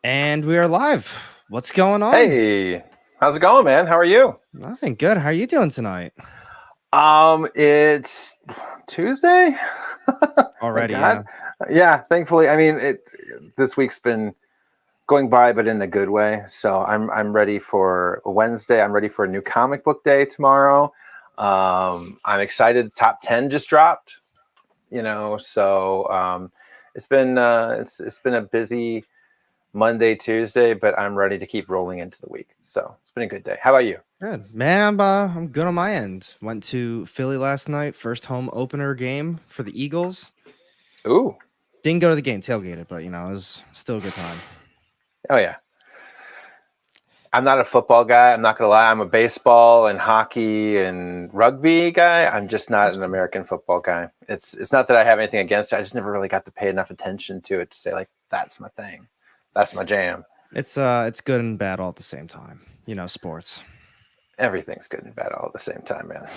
And we are live. What's going on? Hey, how's it going, man? How are you? Nothing good. How are you doing tonight? It's Tuesday. Thank Already, God. yeah. Yeah, thankfully. I mean, this week's been going by, but in a good way. So I'm ready for Wednesday. I'm ready for a new comic book day tomorrow. I'm excited. Top 10 just dropped. It's been a busy Monday, Tuesday, but I'm ready to keep rolling into the week. So it's been a good day. How about you? Good. Man, I'm good on my end. Went to Philly last night, first home opener game for the Eagles. Ooh. Didn't go to the game, tailgated, but it was still a good time. Oh yeah. I'm not a football guy. I'm not gonna lie. I'm a baseball and hockey and rugby guy. I'm just not That's an cool. American football guy. It's not that I have anything against it. I just never really got to pay enough attention to it to say like that's my thing. That's my jam. It's good and bad all at the same time. Sports. Everything's good and bad all at the same time, man.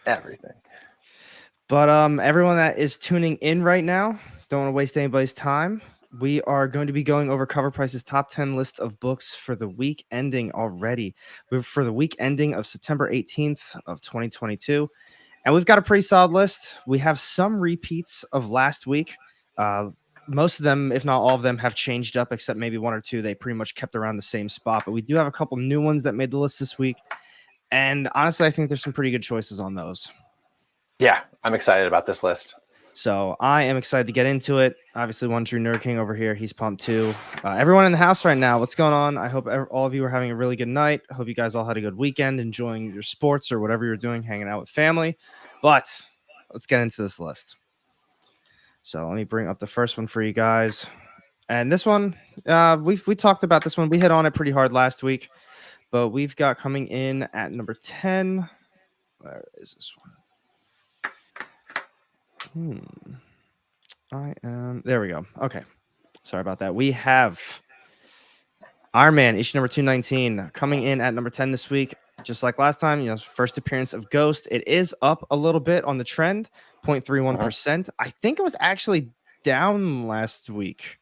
Everything. But everyone that is tuning in right now, don't want to waste anybody's time. We are going to be going over CovrPrices' top 10 list of books for the week ending already. For the week ending of September 18th of 2022. And we've got a pretty solid list. We have some repeats of last week. Most of them, if not all of them, have changed up, except maybe one or two. They pretty much kept around the same spot. But we do have a couple new ones that made the list this week. And honestly, I think there's some pretty good choices on those. Yeah, I'm excited about this list. So I am excited to get into it. Obviously, one true nerd king over here. He's pumped too. Everyone in the house right now, what's going on? I hope all of you are having a really good night. I hope you guys all had a good weekend, enjoying your sports or whatever you're doing, hanging out with family. But let's get into this list. So let me bring up the first one for you guys. And this one, we talked about this one. We hit on it pretty hard last week, but we've got coming in at number 10. Where is this one? There we go. Okay. Sorry about that. We have Iron Man, issue number 219, coming in at number 10 this week. Just like last time, first appearance of Ghost. It is up a little bit on the trend, 0.31%. I think it was actually down last week.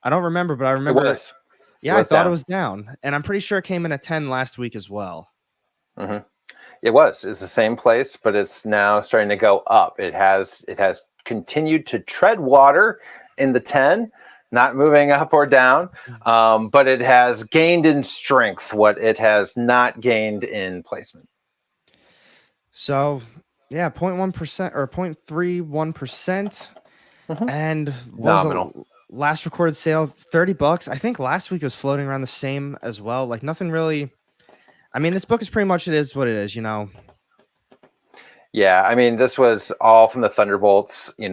I don't remember, but I It remember, was. It yeah, I was thought it down. was down. And I'm pretty sure it came in at 10 last week as well. Mm-hmm. It was. It's the same place, but it's now starting to go up. It has continued to tread water in the 10, not moving up or down, but it has gained in strength what it has not gained in placement. So, yeah, 0.1% or 0.31%. Mm-hmm. And what was the Nominal. last recorded sale? $30. I think last week was floating around the same as well. Like nothing really. I mean, this book is pretty much it is what it is. Yeah, I mean, this was all from the Thunderbolts. Yeah.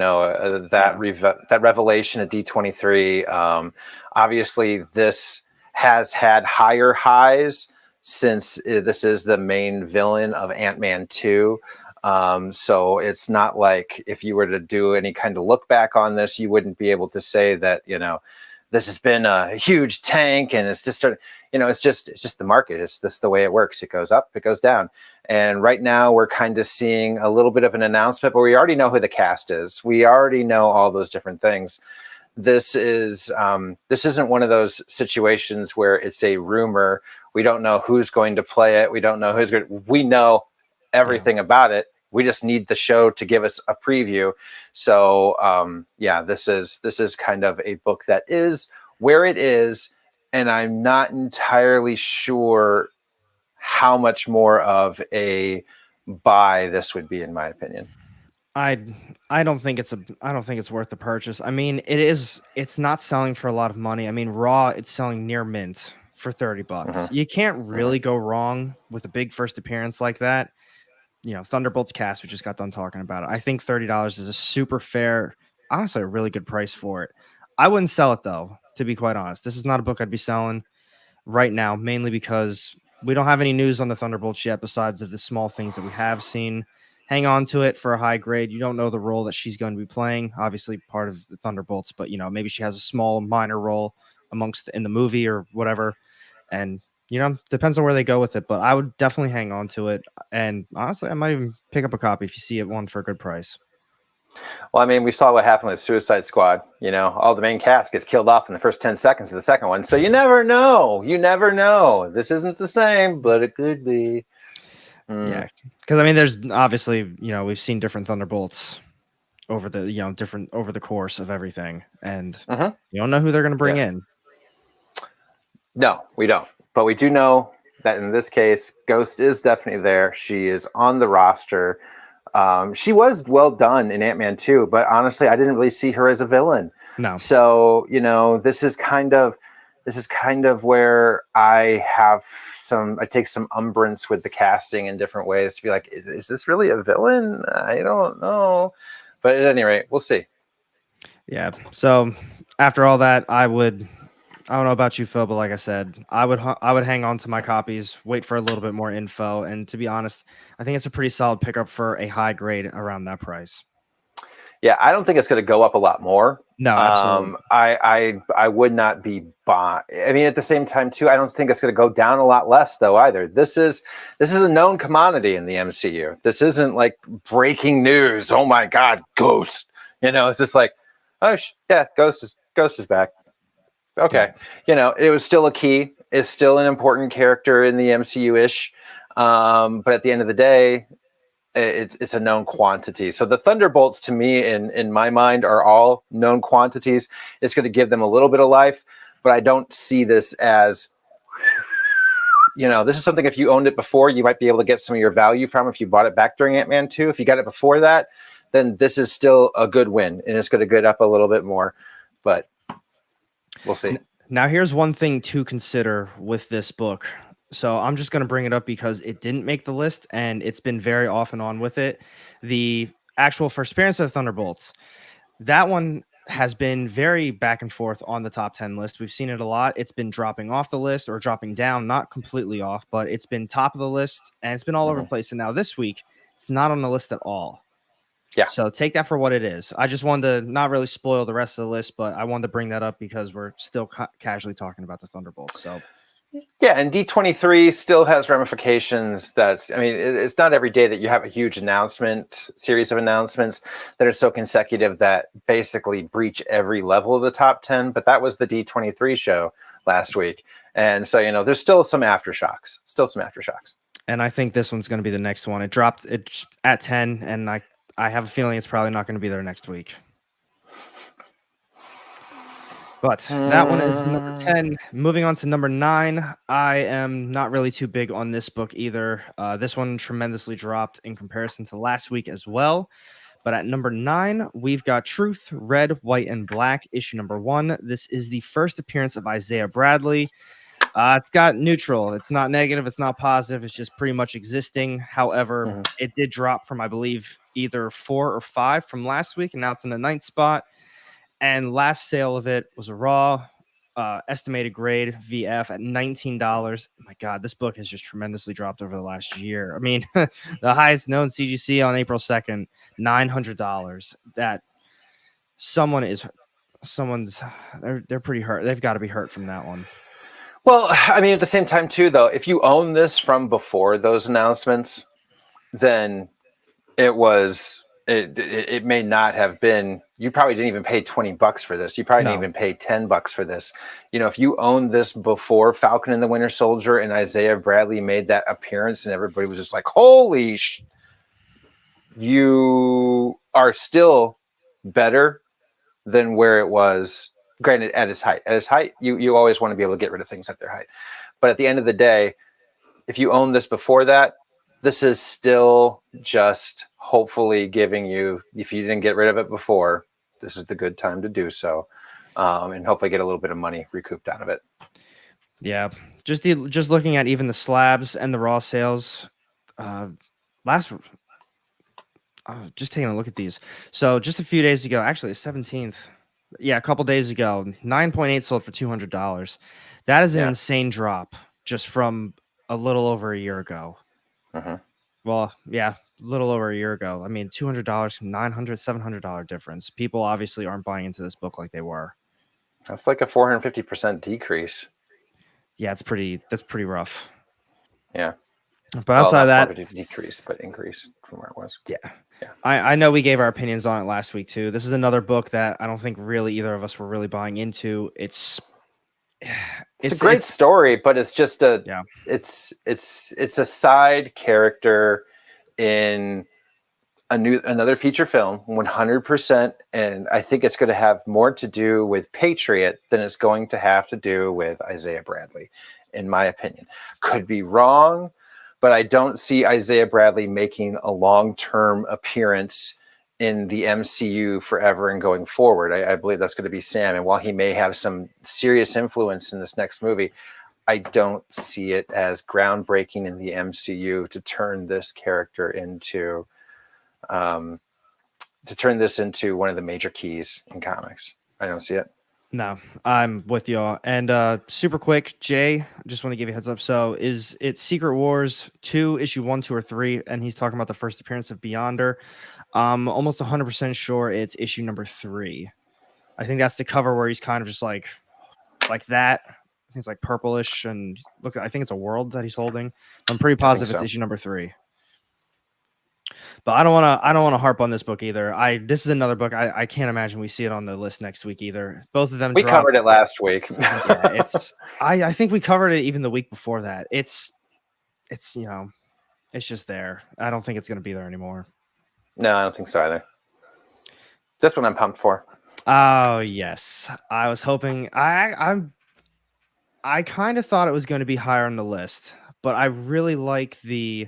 That revelation at D23. Obviously, this has had higher highs since this is the main villain of Ant-Man 2. So it's not like if you were to do any kind of look back on this, you wouldn't be able to say that this has been a huge tank, and it's just it's just the market. It's just the way it works. It goes up, it goes down. And right now we're kind of seeing a little bit of an announcement, but we already know who the cast is. We already know all those different things. This isn't one of those situations where it's a rumor. We don't know who's going to play it. We don't know who's going. We know Yeah. everything about it. We just need the show to give us a preview. So yeah, this is kind of a book that is where it is, and I'm not entirely sure how much more of a buy this would be, in my opinion. I I don't think it's worth the purchase. I mean, it's not selling for a lot of money. I mean, raw it's selling near mint for $30. Mm-hmm. You can't Mm-hmm. really go wrong with a big first appearance like that. Thunderbolts cast, we just got done talking about it. I think $30 is a super fair, honestly, a really good price for it. I wouldn't sell it though, to be quite honest. This is not a book I'd be selling right now, mainly because we don't have any news on the Thunderbolts yet, besides of the small things that we have seen. Hang on to it for a high grade. You don't know the role that she's going to be playing. Obviously, part of the Thunderbolts, but maybe she has a small minor role amongst in the movie or whatever. And depends on where they go with it. But I would definitely hang on to it. And honestly, I might even pick up a copy if you see it one for a good price. Well, I mean, we saw what happened with Suicide Squad. You know, all the main cast gets killed off in the first 10 seconds of the second one. So you never know. You never know. This isn't the same, but it could be. Yeah, because I mean, there's obviously, you know, we've seen different Thunderbolts over the, you know, different over the course of everything, and you don't know who they're going to bring in. No, we don't. But we do know that in this case, Ghost is definitely there. She is on the roster. She was well done in Ant-Man 2, but honestly, I didn't really see her as a villain. No. So, you know, this is kind of where I take some umbrance with the casting in different ways to be like, is this really a villain? I don't know. But at any rate, we'll see. Yeah. So after all that, I don't know about you, Phil, but like I said, I would hang on to my copies, wait for a little bit more info, and to be honest, I think it's a pretty solid pickup for a high grade around that price. Yeah, I don't think it's going to go up a lot more. No, absolutely. I would not be bought. I mean, at the same time, too, I don't think it's going to go down a lot less, though, either. This is a known commodity in the MCU. This isn't like breaking news. Oh my God, Ghost! You know, it's just like, oh yeah, Ghost is back. Okay, yeah. You know, it was still a key. It's still an important character in the MCU-ish. But at the end of the day, it's a known quantity. So the Thunderbolts, to me, in my mind, are all known quantities. It's going to give them a little bit of life, but I don't see this as, you know, this is something, if you owned it before, you might be able to get some of your value from if you bought it back during Ant-Man 2. If you got it before that, then this is still a good win, and it's going to get up a little bit more. But we'll see. Now, here's one thing to consider with this book. So I'm just going to bring it up because it didn't make the list, and it's been very off and on with it. The actual first appearance of Thunderbolts, that one has been very back and forth on the top 10 list. We've seen it a lot. It's been dropping off the list or dropping down, not completely off, but it's been top of the list, and it's been all over the place. And now this week, it's not on the list at all. Yeah. So take that for what it is. I just wanted to not really spoil the rest of the list, but I wanted to bring that up because we're still casually talking about the Thunderbolts. So yeah, and D23 still has ramifications. I mean, it's not every day that you have a huge series of announcements that are so consecutive that basically breach every level of the top 10. But that was the D23 show last week. And so, you know, there's still some aftershocks. And I think this one's going to be the next one. It dropped at 10, and I have a feeling it's probably not going to be there next week. But that one is number 10. Moving on to number 9. I am not really too big on this book either. This one tremendously dropped in comparison to last week as well. But at number 9, we've got Truth, Red, White, and Black, issue number 1. This is the first appearance of Isaiah Bradley. It's got neutral. It's not negative. It's not positive. It's just pretty much existing. However, it did drop from, I believe, either 4 or 5 from last week, and now it's in the 9th spot. And last sale of it was a raw estimated grade VF at $19. My God, this book has just tremendously dropped over the last year. I mean, the highest known CGC on April 2nd, $900. That they're pretty hurt. They've got to be hurt from that one. Well, I mean, at the same time, too, though, if you own this from before those announcements, then it may not have been. You probably didn't even pay $20 for this. You probably didn't even pay $10 for this. You know, if you owned this before Falcon and the Winter Soldier and Isaiah Bradley made that appearance and everybody was just like, holy you are still better than where it was. Granted, at its height, you always want to be able to get rid of things at their height. But at the end of the day, if you own this before that, this is still just hopefully giving you, if you didn't get rid of it before, this is the good time to do so, and hopefully get a little bit of money recouped out of it. Yeah, just looking at even the slabs and the raw sales, just taking a look at these. So just a few days ago, actually the 17th, a couple days ago, 9.8 sold for $200. That is an insane drop just from a little over a year ago. Well, yeah, a little over a year ago. I mean, $200 from $900, $700 difference. People obviously aren't buying into this book like they were. That's like a 450% decrease. Yeah, that's pretty rough. Yeah. But outside of that, decrease, but increase from where it was. Yeah. I know we gave our opinions on it last week too. This is another book that I don't think really either of us were really buying into. It's It's a great story, but it's just yeah. it's a side character in another feature film, 100%. And I think it's going to have more to do with Patriot than it's going to have to do with Isaiah Bradley, in my opinion. Could be wrong, but I don't see Isaiah Bradley making a long-term appearance in the MCU forever and going forward. I believe that's going to be Sam. And while he may have some serious influence in this next movie, I don't see it as groundbreaking in the MCU to turn this character into one of the major keys in comics. I don't see it. No, I'm with y'all. And super quick, Jay, I just want to give you a heads up. So is it Secret Wars 2, issue 1, 2, or 3? And he's talking about the first appearance of Beyonder. Almost 100% sure it's issue number 3. I think that's the cover where he's kind of just like that. He's like purplish and look, I think it's a world that he's holding. I'm pretty positive it's issue number 3. But I don't want to harp on this book either. This is another book I can't imagine we see it on the list next week either. Both of them we covered it last week. Yeah, it's I think we covered it even the week before that. It's it's just there. I don't think it's going to be there anymore. No, I don't think so either. That's what I'm pumped for. Oh yes, I was hoping. I kind of thought it was going to be higher on the list, but I really like the.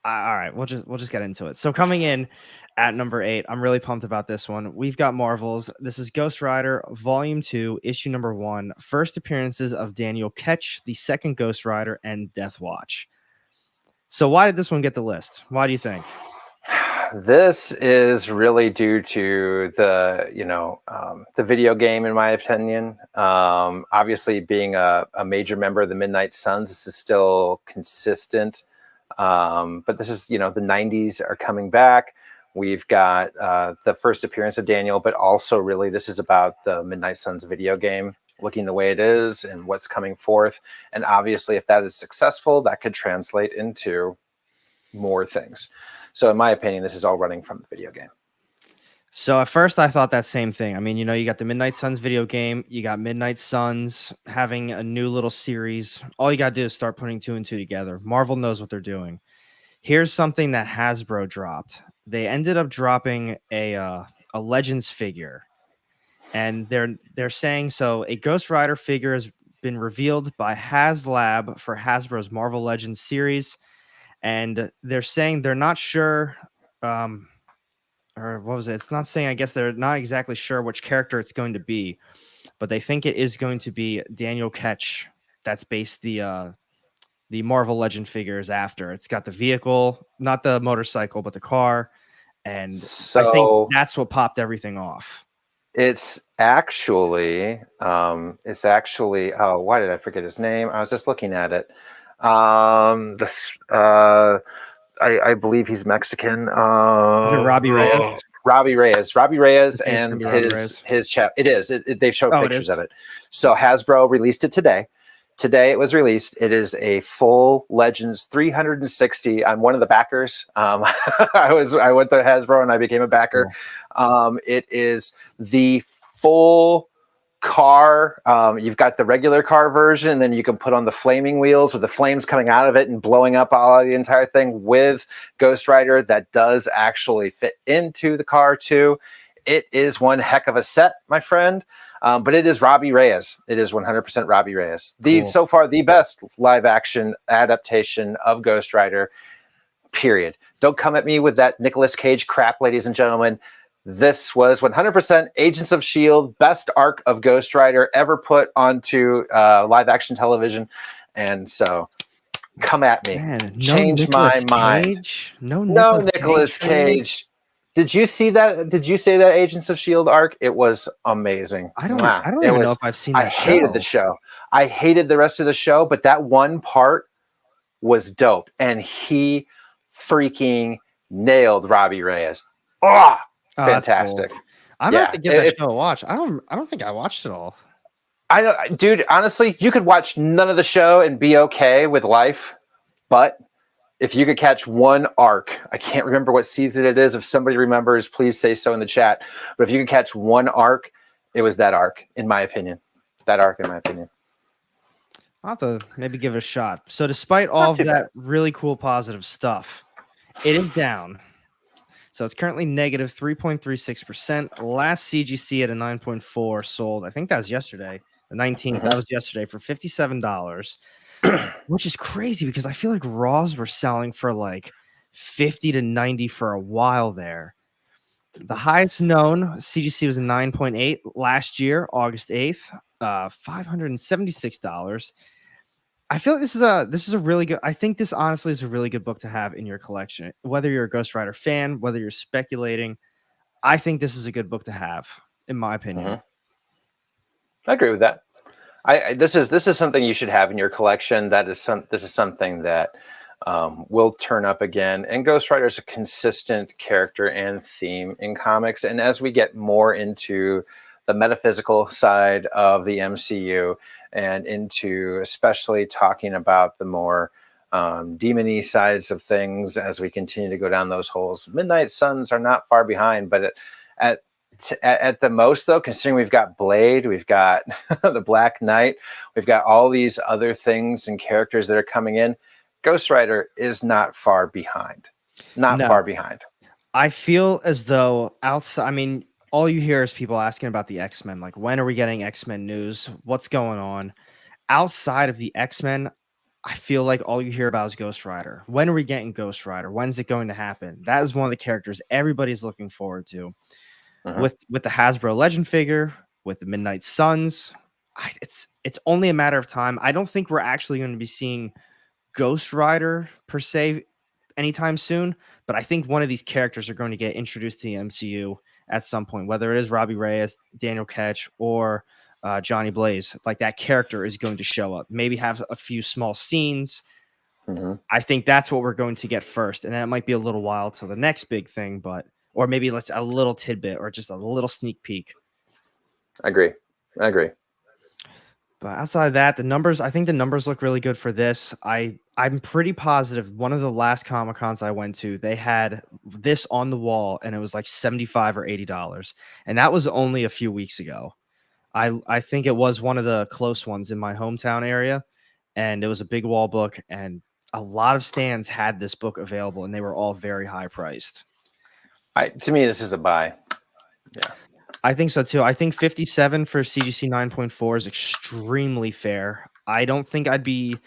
All right, we'll just get into it. So coming in at number 8, I'm really pumped about this one. We've got Marvel's. This is Ghost Rider Volume 2, issue number 1. First appearances of Daniel Ketch, the second Ghost Rider, and Death Watch. So why did this one get the list? Why do you think? This is really due to the video game, in my opinion. Obviously, being a major member of the Midnight Suns, this is still consistent. But this is, the 90s are coming back. We've got the first appearance of Daniel, but also really this is about the Midnight Suns video game looking the way it is and what's coming forth. And obviously, if that is successful, that could translate into more things. So in my opinion, this is all running from the video game. So at first I thought that same thing. I mean, you got the Midnight Suns video game, you got Midnight Suns having a new little series. All you got to do is start putting 2 and 2 together. Marvel knows what they're doing. Here's something that Hasbro dropped. They ended up dropping a Legends figure. And they're saying so a Ghost Rider figure has been revealed by HasLab for Hasbro's Marvel Legends series. And they're saying they're not sure or what was it? It's not saying, I guess they're not exactly sure which character it's going to be, but they think it is going to be Daniel Ketch. That's based the Marvel Legend figures after. It's got the vehicle, not the motorcycle, but the car. And so I think that's what popped everything off. It's actually, oh, why did I forget his name? I was just looking at it. I believe he's Mexican. Robbie Reyes. Robbie Reyes, and his chap. It is. They've showed pictures of it. So Hasbro released it today. Today it was released. It is a full Legends 360. I'm one of the backers. I went to Hasbro and I became a backer. Cool. It is the full car. You've got the regular car version, and then you can put on the flaming wheels with the flames coming out of it and blowing up all the entire thing with Ghost Rider. That does actually fit into the car too. It is one heck of a set, my friend. But it is Robbie Reyes. It is 100% Robbie Reyes. So far the best live action adaptation of Ghost Rider, period. Don't come at me with that Nicolas Cage crap, ladies and gentlemen. This was 100% Agents of S.H.I.E.L.D., best arc of Ghost Rider ever put onto live action television. And so come at me. Man, change my mind. No Nicolas Cage. Did you see that? Did you say that Agents of S.H.I.E.L.D. arc? It was amazing. I don't even know if I've seen that show. I hated the show. I hated the rest of the show, but that one part was dope. And he freaking nailed Robbie Reyes. Oh, fantastic. Cool. I'm gonna have to give that show a watch. I don't think I watched it all. I don't, dude, honestly, you could watch none of the show and be okay with life, but if you could catch one arc, I can't remember what season it is. If somebody remembers, please say so in the chat. But if you could catch one arc, it was that arc, in my opinion. That arc, in my opinion. I'll have to maybe give it a shot. So despite all Not of too that bad. really cool positive stuff, it is down. So it's currently negative 3.36%. Last CGC at a 9.4 sold. I think that was yesterday, the 19th. That was yesterday for $57, which is crazy because I feel like Raws were selling for like 50 to 90 for a while there. The highest known CGC was a 9.8 last year, August 8th, $576. I feel like this is a really good. I think this honestly is a really good book to have in your collection. Whether you're a Ghost Rider fan, whether you're speculating, I think this is a good book to have, in my opinion. I agree with that. This is something you should have in your collection. This is something that will turn up again. And Ghost Rider is a consistent character and theme in comics. And as we get more into the metaphysical side of the MCU and into especially talking about the more demon-y sides of things, as we continue to go down those holes, Midnight Suns are not far behind. But at the most, though, considering we've got Blade, we've got the Black Knight, we've got all these other things and characters that are coming in, Ghost Rider is not far behind. Not far behind. I feel as though outside, I mean, all you hear is people asking about the X-Men. Like, when are we getting X-Men news? What's going on? Outside of the X-Men, I feel like all you hear about is Ghost Rider. When are we getting Ghost Rider? When's it going to happen? That is one of the characters everybody's looking forward to. With the Hasbro Legend figure, with the Midnight Suns, it's only a matter of time. I don't think we're actually going to be seeing Ghost Rider per se anytime soon, but I think one of these characters are going to get introduced to the MCU at some point, whether it is Robbie Reyes, Daniel Ketch, or Johnny Blaze. Like, that character is going to show up, maybe have a few small scenes. I think that's what we're going to get first, and that might be a little while till the next big thing, but or maybe let's a little tidbit or just a little sneak peek. I agree. But outside of that, the numbers, I think the numbers look really good for this. I'm pretty positive one of the last Comic Cons I went to, they had this on the wall and it was like $75 or $80. And that was only a few weeks ago. I think it was one of the close ones in my hometown area. And it was a big wall book, and a lot of stands had this book available, and they were all very high priced. To me, this is a buy. Yeah, I think so too. I think 57 for CGC 9.4 is extremely fair. I don't think I'd be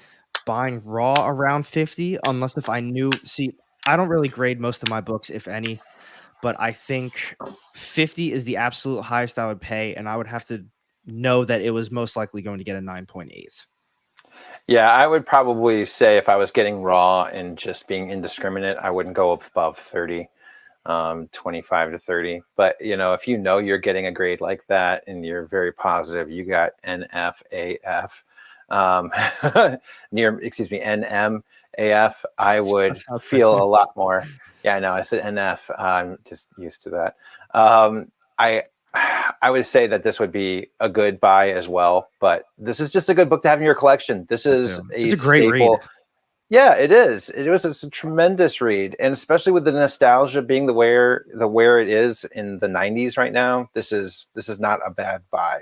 buying raw around 50 unless if I knew. See, I don't really grade most of my books, if any, but I think 50 is the absolute highest I would pay, and I would have to know that it was most likely going to get a 9.8. Yeah, I would probably say if I was getting raw and just being indiscriminate, I wouldn't go above 30. 25 to 30. But, if you're getting a grade like that and you're very positive, you got NFAF, NMAF, I would feel a lot more. Yeah, I know. I said NF. I'm just used to that. I would say that this would be a good buy as well, but this is just a good book to have in your collection. It's a great read. Yeah, it is. It's a tremendous read, and especially with the nostalgia being the where it is in the 90s right now, this is not a bad buy.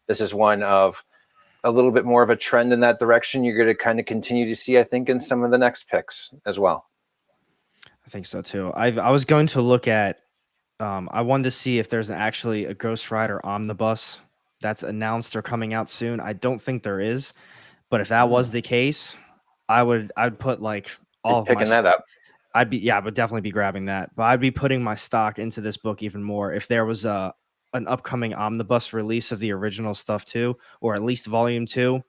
This is one of a little bit more of a trend in that direction. You're going to kind of continue to see, I think, in some of the next picks as well. I think so too. I was going to look at. I wanted to see if there's actually a Ghost Rider omnibus that's announced or coming out soon. I don't think there is, but if that was the case, I'd put like all of picking that up. I would definitely be grabbing that. But I'd be putting my stock into this book even more if there was an upcoming omnibus release of the original stuff too, or at least volume 2.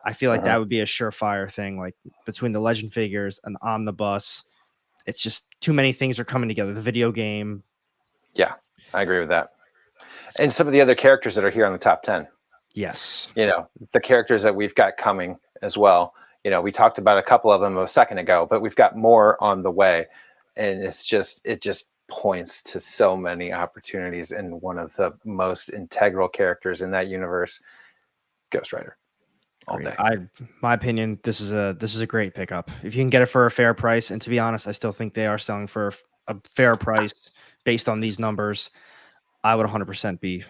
I feel like that would be a surefire thing. Like, between the Legend figures and omnibus, it's just too many things are coming together. The video game. Yeah, I agree with that. And some of the other characters that are here on the top 10. Yes. The characters that we've got coming as well. We talked about a couple of them a second ago, but we've got more on the way. And it just points to so many opportunities in one of the most integral characters in that universe, Ghost Rider. all Great. day. My opinion, this is a great pickup. If you can get it for a fair price, and to be honest, I still think they are selling for a fair price based on these numbers. I would 100% be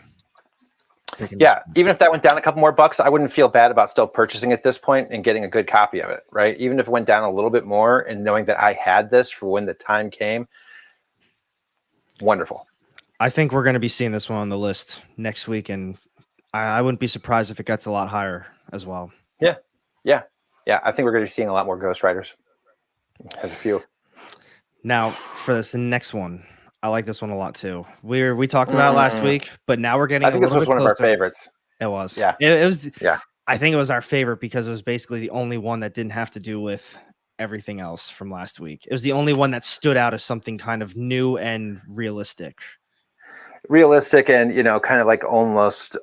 picking this Yeah, one. even if that went down a couple more bucks, I wouldn't feel bad about still purchasing at this point and getting a good copy of it, right? Even if it went down a little bit more and knowing that I had this for when the time came, wonderful. I think we're going to be seeing this one on the list next week, and I wouldn't be surprised if it gets a lot higher as well. Yeah, yeah, yeah. I think we're going to be seeing a lot more Ghost Riders. Has a few. Now, for this next one, I like this one a lot too. We talked about it last week, but now we're getting I think a this little was bit one closer. of our favorites. It was. Yeah. It was. Yeah. I think it was our favorite because it was basically the only one that didn't have to do with everything else from last week. It was the only one that stood out as something kind of new and realistic. Realistic and, kind of like almost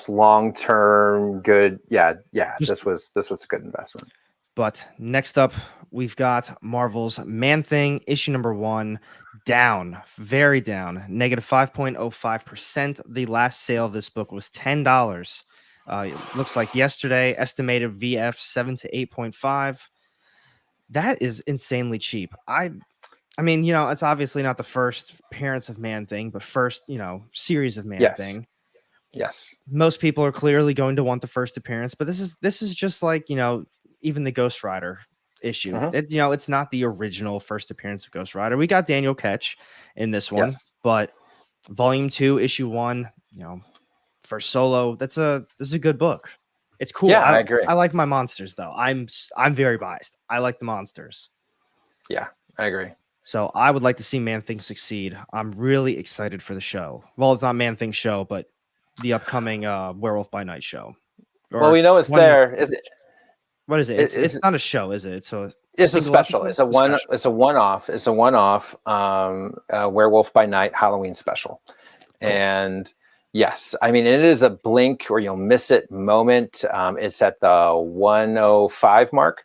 long-term good. Yeah. This was a good investment. But next up, we've got Marvel's Man-Thing, issue number 1, down, very down, negative 5.05%. The last sale of this book was $10. It looks like yesterday, estimated VF 7 to 8.5. That is insanely cheap. I mean, it's obviously not the first appearance of Man-Thing, but first, series of Man-Thing. Yes. Most people are clearly going to want the first appearance, but this is just like, even the Ghost Rider issue. It's not the original first appearance of Ghost Rider. We got Daniel Ketch in this one, but volume 2, issue 1, for solo, this is a good book. It's cool. Yeah, I agree. I like my monsters though. I'm very biased. I like the monsters. Yeah, I agree. So I would like to see Man-Thing succeed. I'm really excited for the show. Well, it's not Man-Thing show, but the upcoming Werewolf by Night show. Well, we know it's there. Is it? What is it? It's not a show, is it? It's a special. It's a one-off. It's a one-off Werewolf by Night Halloween special. Cool. And yes, I mean, it is a blink or you'll miss it moment. It's at the 105 mark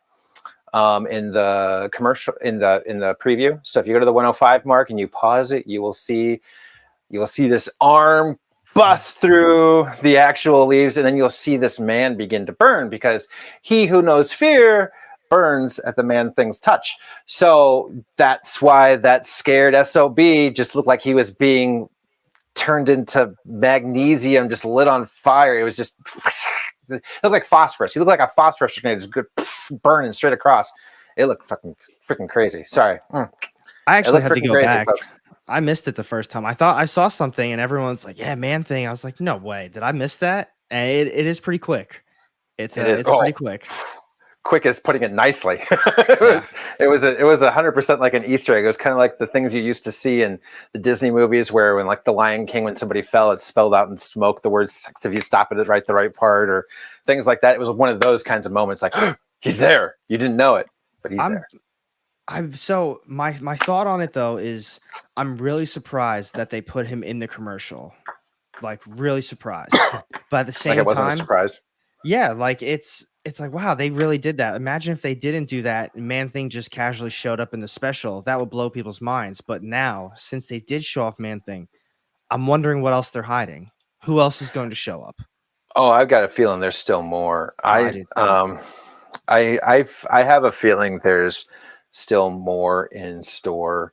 in the commercial, in the preview. So if you go to the 105 mark and you pause it, you will see this arm bust through the actual leaves, and then you'll see this man begin to burn, because he who knows fear burns at the Man-Thing's touch. So that's why that scared SOB just looked like he was being turned into magnesium, just lit on fire. It was just, it looked like phosphorus. He looked like a phosphorus grenade, just good burning straight across. It looked freaking crazy. Sorry. I actually had to go back. Folks. I missed it the first time. I thought I saw something and everyone's like, yeah, Man-Thing. I was like, no way. Did I miss that? And it is pretty quick. It's pretty quick. Quick is putting it nicely. It was 100% like an Easter egg. It was kind of like the things you used to see in the Disney movies where when like the Lion King, when somebody fell, it spelled out in smoke the word sex if you stop it at the right part, or things like that. It was one of those kinds of moments like, he's there. You didn't know it, but he's there. So my thought on it though is I'm really surprised that they put him in the commercial, like really surprised. But at the same time, it wasn't a surprise. Yeah, like it's like, wow, they really did that. Imagine if they didn't do that and Man-Thing just casually showed up in the special. That would blow people's minds. But now, since they did show off Man-Thing, I'm wondering what else they're hiding. Who else is going to show up? Oh, I've got a feeling there's still more. I have a feeling there's still more in store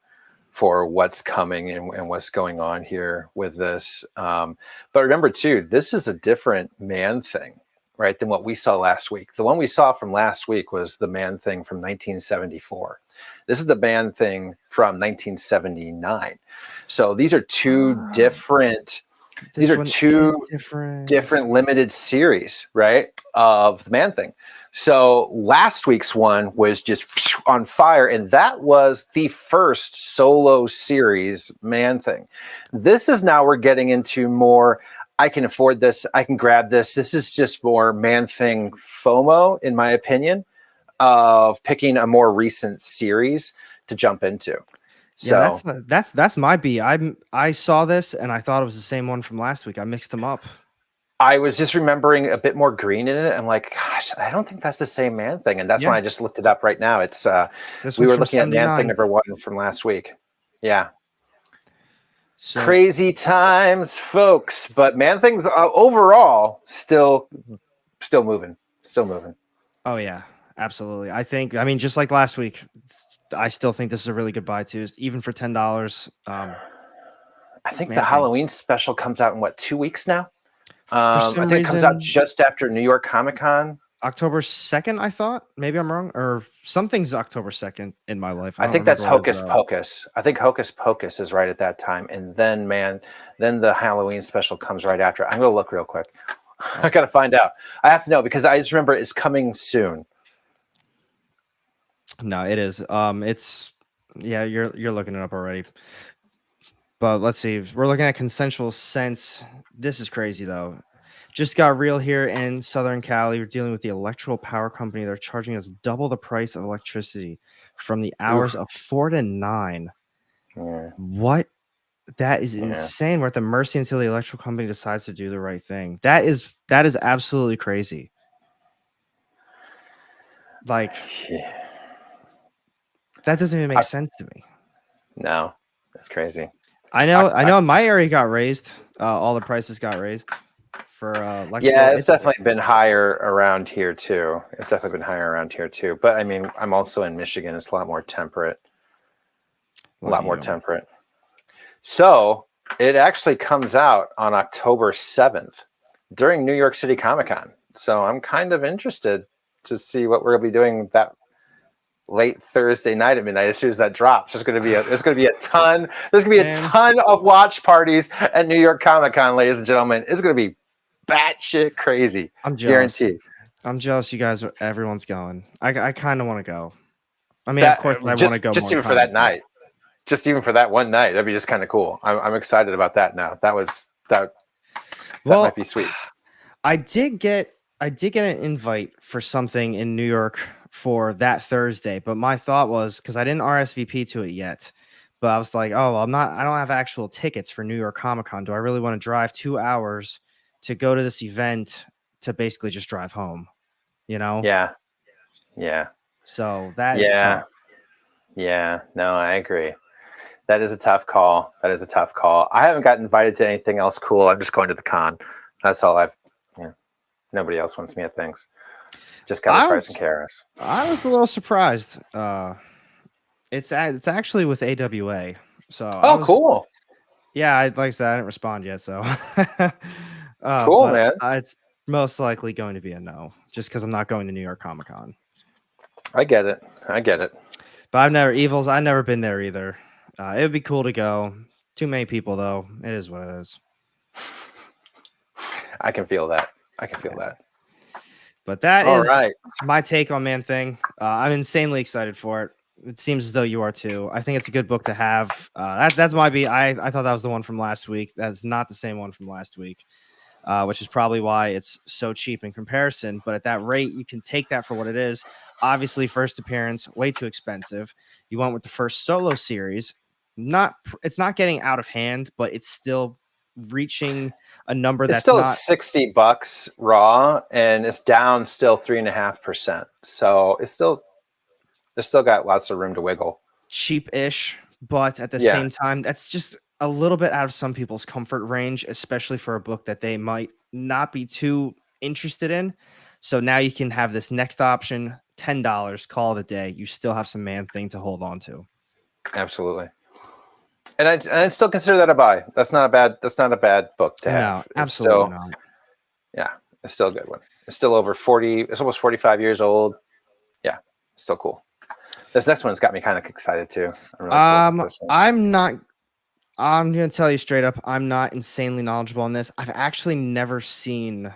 for what's coming and what's going on here with this. But remember too, this is a different Man-Thing, right, than what we saw last week. The one we saw from last week was the Man-Thing from 1974. This is the Man-Thing from 1979. So these are two different. These are two different limited series, right, of the Man-Thing. So last week's one was just on fire, and that was the first solo series Man-Thing. This is now we're getting into more, I can afford this, I can grab this. This is just more Man-Thing FOMO, in my opinion, of picking a more recent series to jump into. So yeah, that's my B. I saw this and I thought it was the same one from last week. I mixed them up. I was just remembering a bit more green in it. I'm like, gosh, I don't think that's the same Man-Thing. And that's when I just looked it up right now. It's we were looking at Man-Thing number 1 from last week. Yeah. So, crazy times, folks. But Man-Thing's overall still moving. Still moving. Oh yeah, absolutely. I mean, just like last week, I still think this is a really good buy too, even for $10. I This think the Man Thing. Halloween special comes out in what, 2 weeks now? For I some think it comes out reason, just after New York Comic Con. October 2nd, I thought. Maybe I'm wrong. Or something's October 2nd in my life. I I don't think that's remember what it is Hocus though. Pocus. I think Hocus Pocus is right at that time, and then then the Halloween special comes right after. I'm gonna look real quick. I gotta find out. I have to know because I just remember it's coming soon. No, it is. It's yeah, you're looking it up already. But let's see. We're looking at consensual sense. This is crazy though. Just got real here in Southern Cali. We're dealing with the electrical power company. They're charging us double the price of electricity from the hours Oof. of 4 to 9. Yeah, What? That is yeah. insane. We're at the mercy until the electrical company decides to do the right thing. That is absolutely crazy. Like Yeah. that doesn't even make sense to me. No, that's crazy. I know in my area got raised. All the prices got raised for electrical. Yeah, it's definitely been higher around here too. It's definitely been higher around here too. But I mean, I'm also in Michigan. It's a lot more temperate. A lot Lucky more you. temperate. So it actually comes out on October 7th during New York City Comic Con. So I'm kind of interested to see what we're going to be doing that late Thursday night at midnight as soon as that drops. There's going to be a ton. There's going to be a ton of watch parties at New York Comic Con, ladies and gentlemen. It's going to be batshit crazy. I'm jealous. Guaranteed. I'm jealous. You guys, everyone's going. I kind of want to go. I mean, of That course, I want to go just more even for times. that night. Just even for that one night, that'd be just kind of cool. I'm excited about that now. That might be sweet. I did get an invite for something in New York for that Thursday, but my thought was because I didn't RSVP to it yet, but I was like, oh, I don't have actual tickets for New York Comic Con. Do I really want to drive 2 hours to go to this event to basically just drive home? You know? Yeah. So that is tough. Yeah. No, I agree. That is a tough call. I haven't got invited to anything else cool. I'm just going to the con. That's all nobody else wants me at things. Just CovrPrice and KRS. I was a little surprised. It's actually with AWA. So cool. Yeah, like I said, I didn't respond yet. So Cool, but man. It's most likely going to be a no, just because I'm not going to New York Comic Con. I get it. But I've never been there either. It would be cool to go. Too many people though. It is what it is. I can feel that. But that All is right. my take on Man Thing. I'm insanely excited for it. It seems as though you are too. I think it's a good book to have. That's my beat. I thought that was the one from last week. That's not the same one from last week, which is probably why it's so cheap in comparison. But at that rate, you can take that for what it is. Obviously, first appearance, way too expensive. You went with the first solo series. It's not getting out of hand, but it's still reaching a number that's still not $60 raw, and it's down still 3.5%. So it's still got lots of room to wiggle. Cheap-ish, but at the same time, that's just a little bit out of some people's comfort range, especially for a book that they might not be too interested in. So now you can have this next option, $10, call it a day. You still have some Man Thing to hold on to. Absolutely. And I still consider that a buy. That's not a bad book to have. No, absolutely not. Yeah, it's still a good one. It's still over 40. It's almost 45 years old. Yeah, still cool. This next one's got me kind of excited too. I'm going to tell you straight up, I'm not insanely knowledgeable on this. I've actually never seen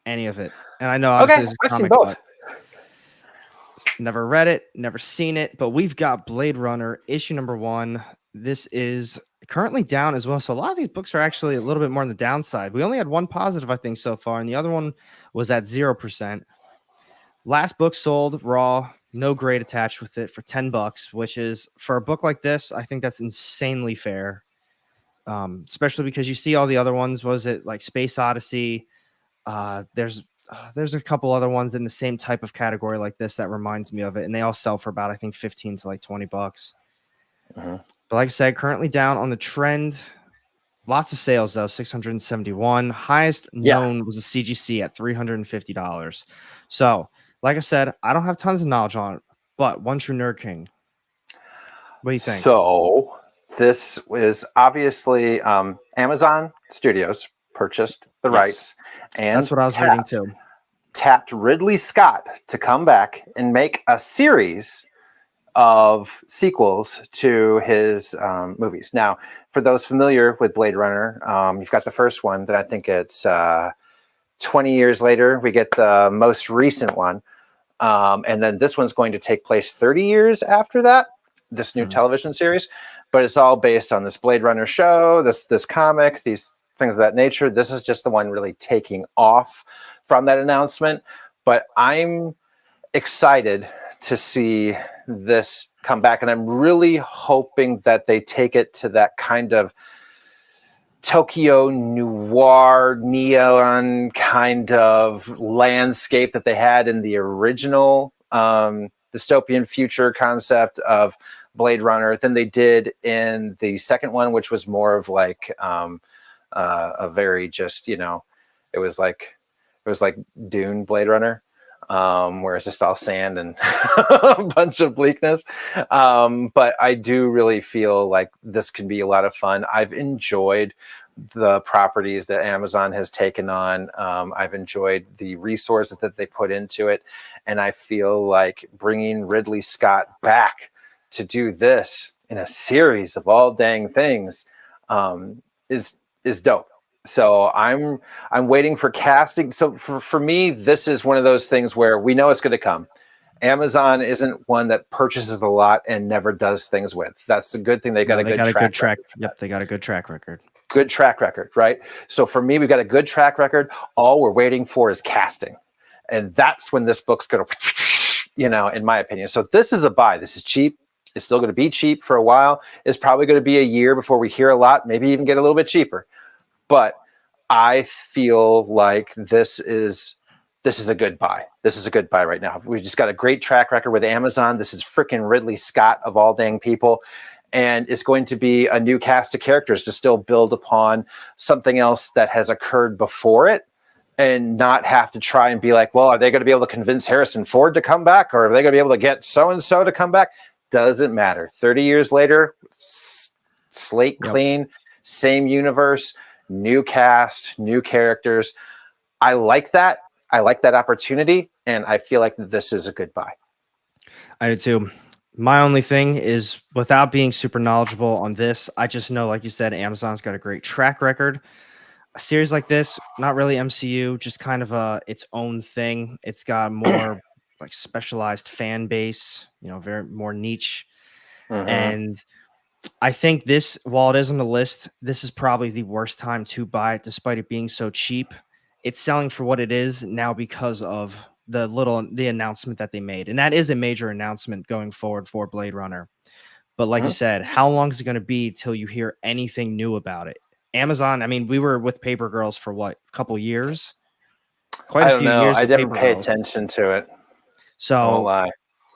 any of it. And I know obviously this is a comic, but never read it, never seen it. But we've got Blade Runner issue number 1. This is currently down as well. So a lot of these books are actually a little bit more on the downside. We only had one positive, I think, so far, and the other one was at 0%. Last book sold raw, no grade attached with it for $10, which is for a book like this, I think that's insanely fair. Especially because you see all the other ones. Was it like Space Odyssey? There's a couple other ones in the same type of category like this that reminds me of it, and they all sell for about, I think, 15 to like $20. But like I said, currently down on the trend. Lots of sales though, 671. Highest Yeah. known was a CGC at $350. So, like I said, I don't have tons of knowledge on it, but One True Nerd King, what do you think? So this is obviously Amazon Studios purchased the Yes, rights and that's what I was reading too. tapped Ridley Scott to come back and make a series of sequels to his movies. Now, for those familiar with Blade Runner, you've got the first one that I think it's 20 years later. We get the most recent one. And then this one's going to take place 30 years after that, this new television series. But it's all based on this Blade Runner show, this comic, these things of that nature. This is just the one really taking off from that announcement. But I'm excited to see this come back. And I'm really hoping that they take it to that kind of Tokyo noir neon kind of landscape that they had in the original dystopian future concept of Blade Runner than they did in the second one, which was more of like a very just, it was like Dune Blade Runner. Where it's just all sand and a bunch of bleakness. But I do really feel like this can be a lot of fun. I've enjoyed the properties that Amazon has taken on. I've enjoyed the resources that they put into it. And I feel like bringing Ridley Scott back to do this in a series of all dang things is dope. So I'm waiting for casting. So for me, this is one of those things where we know it's going to come. Amazon isn't one that purchases a lot and never does things with. That's a good thing. They got a good track. Yep, they got a good track record. Good track record, right? So for me, we've got a good track record. All we're waiting for is casting. And that's when this book's going to, in my opinion. So this is a buy. This is cheap. It's still going to be cheap for a while. It's probably going to be a year before we hear a lot, maybe even get a little bit cheaper. But I feel like this is a good buy. This is a good buy right now. We just got a great track record with Amazon. This is freaking Ridley Scott of all dang people. And it's going to be a new cast of characters to still build upon something else that has occurred before it and not have to try and be like, well, are they going to be able to convince Harrison Ford to come back? Or are they going to be able to get so-and-so to come back? Doesn't matter. 30 years later, slate clean, same universe, new cast, new characters. I like that. I like that opportunity. And I feel like this is a good buy. I do too. My only thing is, without being super knowledgeable on this, I just know, like you said, Amazon's got a great track record. A series like this, not really MCU, just kind of its own thing. It's got more like specialized fan base, very more niche. And I think this, while it is on the list, this is probably the worst time to buy it, despite it being so cheap. It's selling for what it is now because of the announcement that they made. And that is a major announcement going forward for Blade Runner. But like you said, how long is it going to be till you hear anything new about it? Amazon, I mean, we were with Paper Girls for what, a couple years? Quite a few years. I didn't pay attention to it. So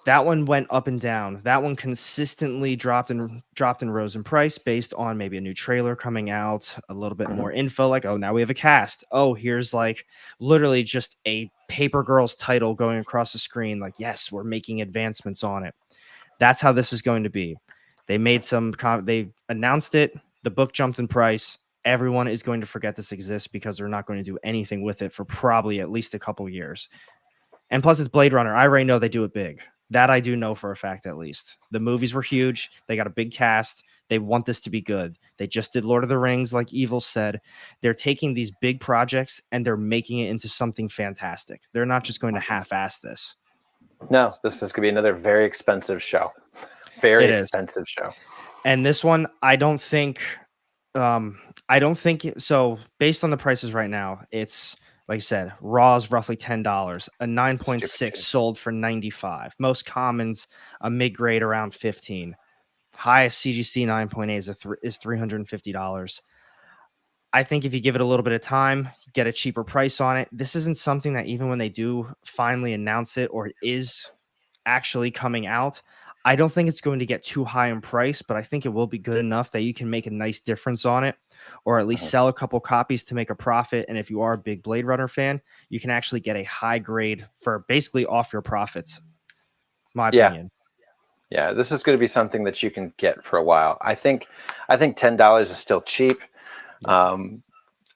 that one went up and down. That one consistently dropped and rose in price based on maybe a new trailer coming out, a little bit more info, like, oh, now we have a cast. Oh, here's like literally just a Paper Girls title going across the screen. Like, yes, we're making advancements on it. That's how this is going to be. They made they announced it. The book jumped in price. Everyone is going to forget this exists because they're not going to do anything with it for probably at least a couple years. And plus, it's Blade Runner. I already know they do it big. That I do know for a fact, at least. The movies were huge. They got a big cast. They want this to be good. They just did Lord of the Rings, like Evil said. They're taking these big projects and they're making it into something fantastic. They're not just going to half-ass this. No, this is going to be another very expensive show. Very expensive show. And this one, I don't think so. Based on the prices right now, it's, like I said, raw is roughly $10. A 9.6 sold for $95. Most commons, a mid-grade around $15. Highest CGC 9.8 is $350. I think if you give it a little bit of time, get a cheaper price on it. This isn't something that even when they do finally announce it or it is actually coming out, I don't think it's going to get too high in price, but I think it will be good enough that you can make a nice difference on it, or at least Mhm. sell a couple copies to make a profit. And if you are a big Blade Runner fan, you can actually get a high grade for basically off your profits. My Yeah. opinion. Yeah, this is going to be something that you can get for a while. I think $10 is still cheap. Yeah. Um,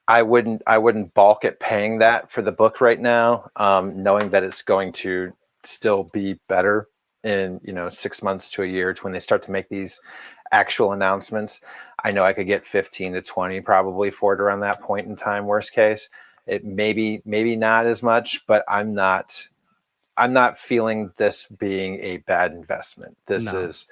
I wouldn't balk at paying that for the book right now, knowing that it's going to still be better in 6 months to a year to when they start to make these actual announcements. I know I could get 15 to 20 probably for it around that point in time. Worst case, it maybe not as much, but I'm not feeling this being a bad investment. This No. is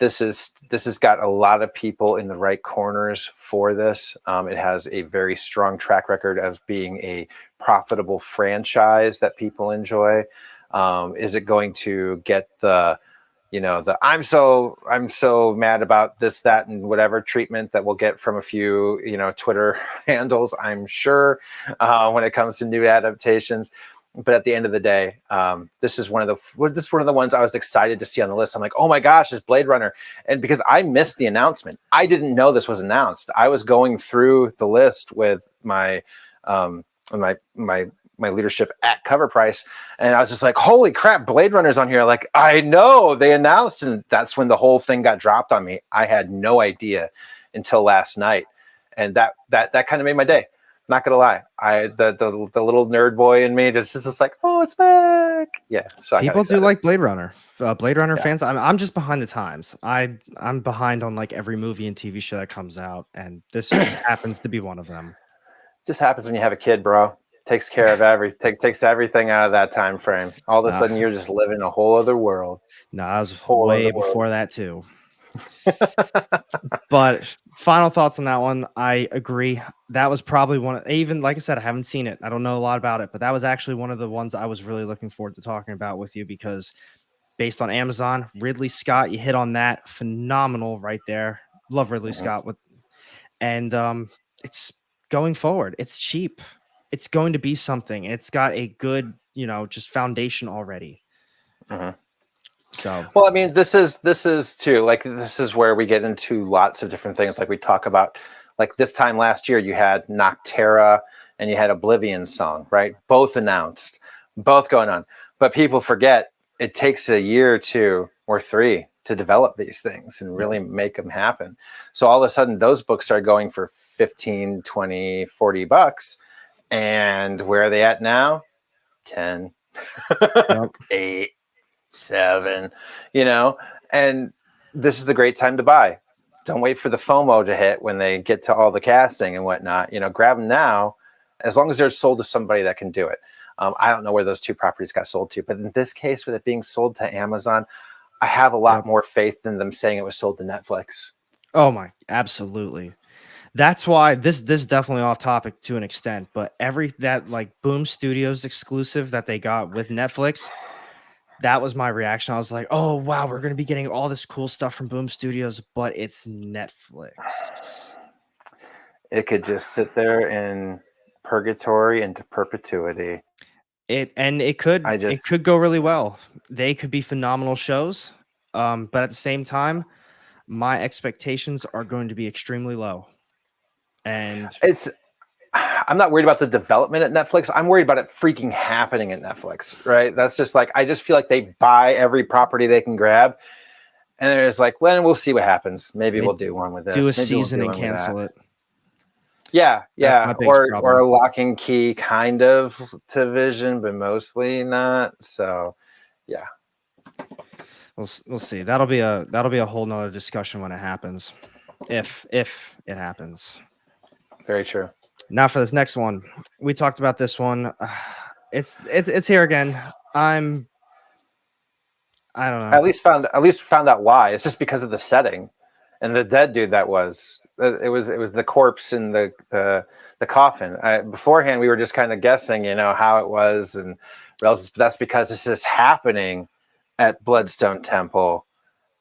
this has got a lot of people in the right corners for this. It has a very strong track record as being a profitable franchise that people enjoy. Is it going to get the I'm so mad about this, that, and whatever treatment that we'll get from a few Twitter handles? I'm sure when it comes to new adaptations. But at the end of the day, this is one of the ones I was excited to see on the list. I'm like, oh my gosh, it's Blade Runner, and because I missed the announcement, I didn't know this was announced. I was going through the list with my um, my leadership at Cover Price, and I was just like, holy crap, Blade Runner's on here. Like, I know they announced, and that's when the whole thing got dropped on me. I had no idea until last night, and that kind of made my day. Not gonna lie, the little nerd boy in me just like, oh, it's back. Yeah, so I got People do excited. like Blade Runner. Blade Runner Yeah, fans. I'm just behind the times. I'm behind on like every movie and TV show that comes out, and this just happens to be one of them. just happens when you have a kid, bro. Takes care of takes everything out of that time frame. All of a Nah, sudden, you're just living a whole other world. nah, I was Whole way other world. before that too. But final thoughts on that one. I agree. That was probably even like I said, I haven't seen it. I don't know a lot about it, but that was actually one of the ones I was really looking forward to talking about with you because based on Amazon, Ridley Scott, you hit on that. Phenomenal right there. Love Ridley Mhm, Scott and it's going forward. It's cheap. It's going to be something. It's got a good, just foundation already. mhm. So, Well, I mean, this is too, like, this is where we get into lots of different things. Like we talk about, like this time last year, you had Noctera and you had Oblivion Song, right? Both announced, both going on. But people forget it takes a year or two or three to develop these things and yeah. really make them happen. So all of a sudden, those books are going for 15, 20, $40. And where are they at now? 10, Yep. 8, 7, and this is the great time to buy. Don't wait for the FOMO to hit when they get to all the casting and whatnot. Grab them now, as long as they're sold to somebody that can do it. I don't know where those two properties got sold to, but in this case, with it being sold to Amazon, I have a lot Yep. more faith than them saying it was sold to Netflix. Oh my, absolutely. That's why this definitely off topic to an extent, but that like Boom Studios exclusive that they got with Netflix, that was my reaction. I was like, "Oh wow, we're going to be getting all this cool stuff from Boom Studios, but it's Netflix." It could just sit there in purgatory into perpetuity. It I could just go really well. They could be phenomenal shows. But at the same time, my expectations are going to be extremely low. And it's I'm not worried about the development at Netflix. I'm worried about it freaking happening at Netflix, right? That's just like, I just feel like they buy every property they can grab. And they're just like, well, we'll see what happens. Maybe they we'll do one with do a this. Maybe we'll season do and one with that. cancel it. Yeah, That's yeah. my biggest Or problem. a lock and key kind of to Vision, but mostly not. So yeah. We'll see. That'll be a whole nother discussion when it happens. If it happens. Very true. Now for this next one. We talked about this one. It's here again. I don't know. At least found out why. It's just because of the setting and the dead dude that was. It was the corpse in the coffin. Beforehand, we were just kind of guessing, how it was, and that's because this is happening at Bloodstone Temple,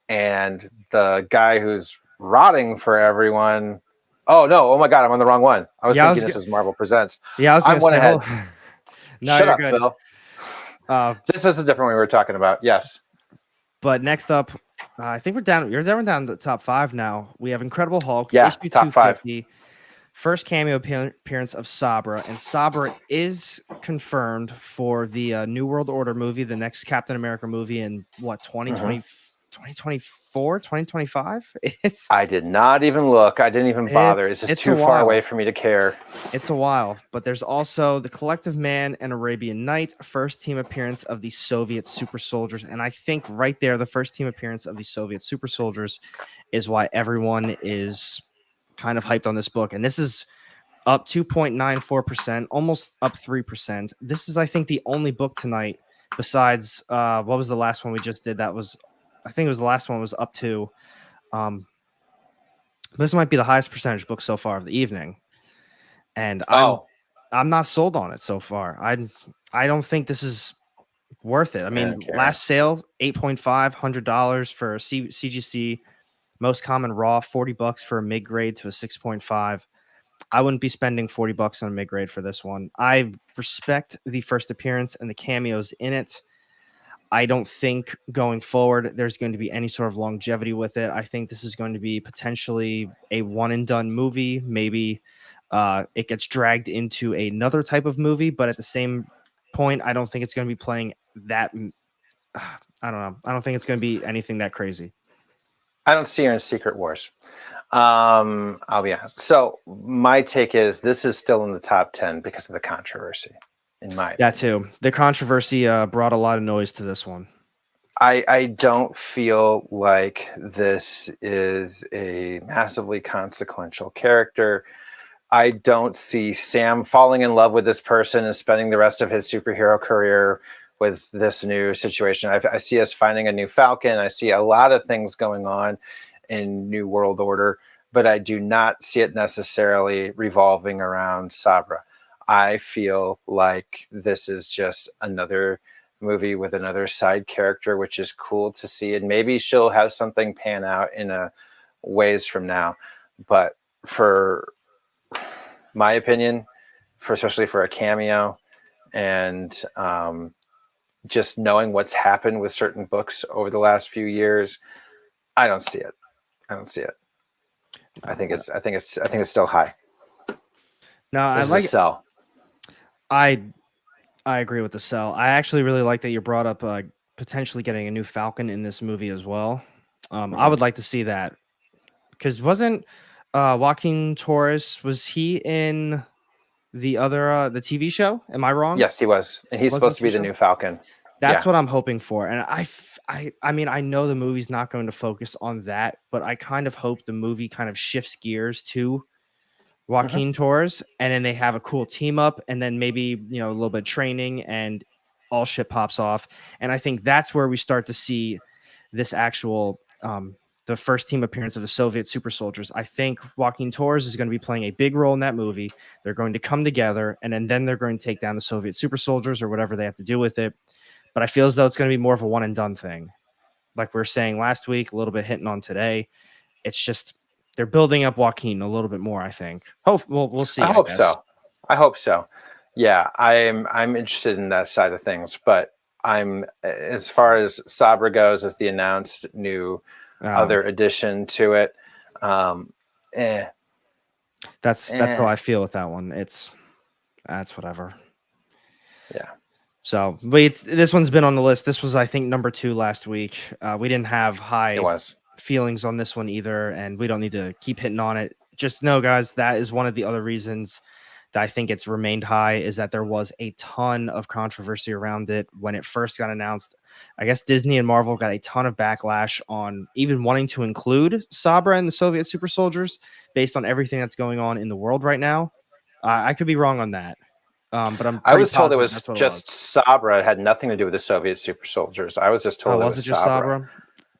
and the guy who's rotting for everyone. Oh no! Oh my God! I'm on the wrong one. I was Yeah, thinking this is Marvel Presents. I was I'm gonna one say, ahead. hold. No, Shut you're up, good. Phil. Uh, This is a different one we were talking about. Yes. But next up, I think we're down. You're down to the top 5 now. We have Incredible Hulk, Yeah, issue top 5. 250. First cameo appearance of Sabra, and Sabra is confirmed for the New World Order movie, the next Captain America movie in what 2020, 2024, 2025. I did not even look. I didn't even bother. It's just too far away for me to care. It's a while, but there's also the Collective Man and Arabian Night, first team appearance of the Soviet super soldiers, and I think right there, the first team appearance of the Soviet super soldiers is why everyone is kind of hyped on this book, and this is up 2.94%, almost up 3%. This is, I think, the only book tonight besides what was the last one we just did? That was, I think it was the last one was up to. This might be the highest percentage book so far of the evening, and I'm not sold on it so far. I don't think this is worth it. I mean, last sale $8.5 $100 for CGC, most common raw, $40 for a mid grade to a 6.5. I wouldn't be spending $40 on a mid grade for this one. I respect the first appearance and the cameos in it. I don't think going forward there's going to be any sort of longevity with it. I think this is going to be potentially a one and done movie. Maybe it gets dragged into another type of movie, but at the same point, I don't think it's going to be playing that. I don't know. I don't think it's going to be anything that crazy. I don't see her in Secret Wars. I'll be honest. So my take is this is still in the top 10 because of the controversy. In my opinion. Too. The controversy brought a lot of noise to this one. I don't feel like this is a massively consequential character. I don't see Sam falling in love with this person and spending the rest of his superhero career with this new situation. I see us finding a new Falcon. I see a lot of things going on in New World Order, but I do not see it necessarily revolving around Sabra. I feel like this is just another movie with another side character, which is cool to see. And maybe she'll have something pan out in a ways from now. But for my opinion, especially for a cameo and just knowing what's happened with certain books over the last few years, I don't see it. I don't see it. I think it's still high. No, I like sell. I agree with the sell. I actually really like that you brought up potentially getting a new Falcon in this movie as well. I would like to see that because wasn't Joaquin Torres, was he in the other the TV show? Am I wrong? Yes, he was, and he's supposed to be the new Falcon. That's what I'm hoping for, and I mean, I know the movie's not going to focus on that, but I kind of hope the movie kind of shifts gears to Joaquin Torres, and then they have a cool team up, and then maybe, a little bit of training and all shit pops off. And I think that's where we start to see this actual, the first team appearance of the Soviet super soldiers. I think Joaquin Torres is going to be playing a big role in that movie. They're going to come together, and then they're going to take down the Soviet super soldiers or whatever they have to do with it. But I feel as though it's going to be more of a one and done thing. Like we were saying last week, a little bit hitting on today. It's just, they're building up Joaquin a little bit more, I think. We'll see. I hope so. I hope so. Yeah, I'm interested in that side of things, but I'm, as far as Sabra goes, as the announced new other addition to it, That's how I feel with that one. That's whatever. Yeah. So, but this one's been on the list. This was, I think, number 2 last week. We didn't have high feelings on this one either, and we don't need to keep hitting on it. Just know, guys, that is one of the other reasons that I think it's remained high, is that there was a ton of controversy around it when it first got announced. I guess Disney and Marvel got a ton of backlash on even wanting to include Sabra and the Soviet super soldiers based on everything that's going on in the world right now. I could be wrong on that. But I was told it was just Sabra. It had nothing to do with the Soviet super soldiers. I was just told it was just Sabra.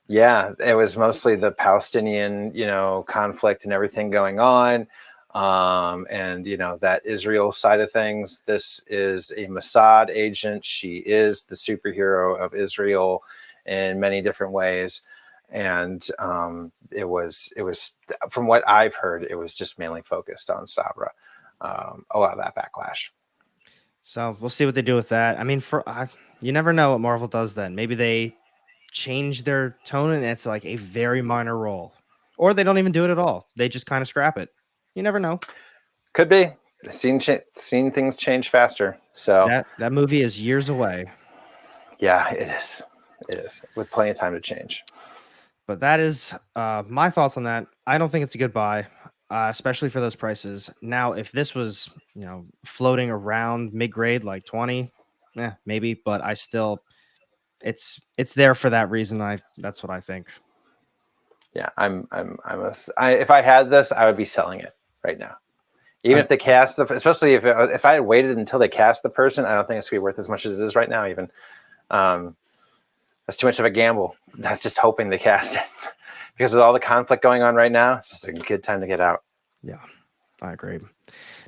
Yeah, it was mostly the Palestinian, conflict and everything going on. And, that Israel side of things. This is a Mossad agent. She is the superhero of Israel in many different ways. And it was, from what I've heard, it was just mainly focused on Sabra. A lot of that backlash. So we'll see what they do with that. I mean, you never know what Marvel does then. Maybe they change their tone, and it's like a very minor role, or they don't even do it at all. They just kind of scrap it. You never know. Could be. Seen things change faster. So That movie is years away. yeah, it is. It is, with plenty of time to change. But that is my thoughts on that. I don't think it's a good buy, especially for those prices. Now, if this was, floating around mid-grade like 20, maybe, but I still, it's there for that reason. That's what I think. Yeah, if I had this, I would be selling it right now. Even if they cast especially if I had waited until they cast the person, I don't think it's gonna be worth as much as it is right now. Even that's too much of a gamble. That's just hoping they cast it because with all the conflict going on right now, it's just a good time to get out. Yeah, I agree.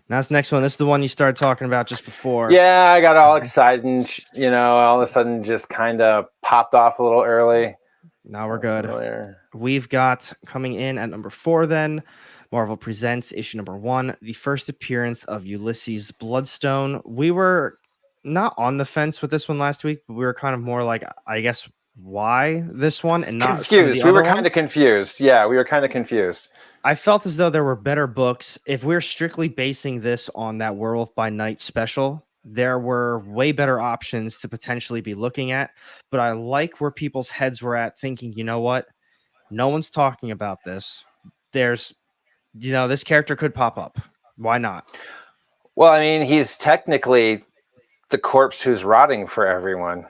Now this next one. This is the one you started talking about just before. Yeah, I got all excited and all of a sudden just kind of popped off a little early. Now we're good. Familiar. We've got coming in at number 4 then. Marvel Presents issue number 1, the first appearance of Ulysses Bloodstone. We were not on the fence with this one last week, but we were kind of more like, I guess, why this one and not confused. We were kind of confused. Yeah, we were kind of confused. I felt as though there were better books. If we're strictly basing this on that Werewolf by Night special, there were way better options to potentially be looking at. But I like where people's heads were at thinking, you know what? No one's talking about this. There's this character could pop up. Why not? Well, I mean, he's technically the corpse who's rotting for everyone.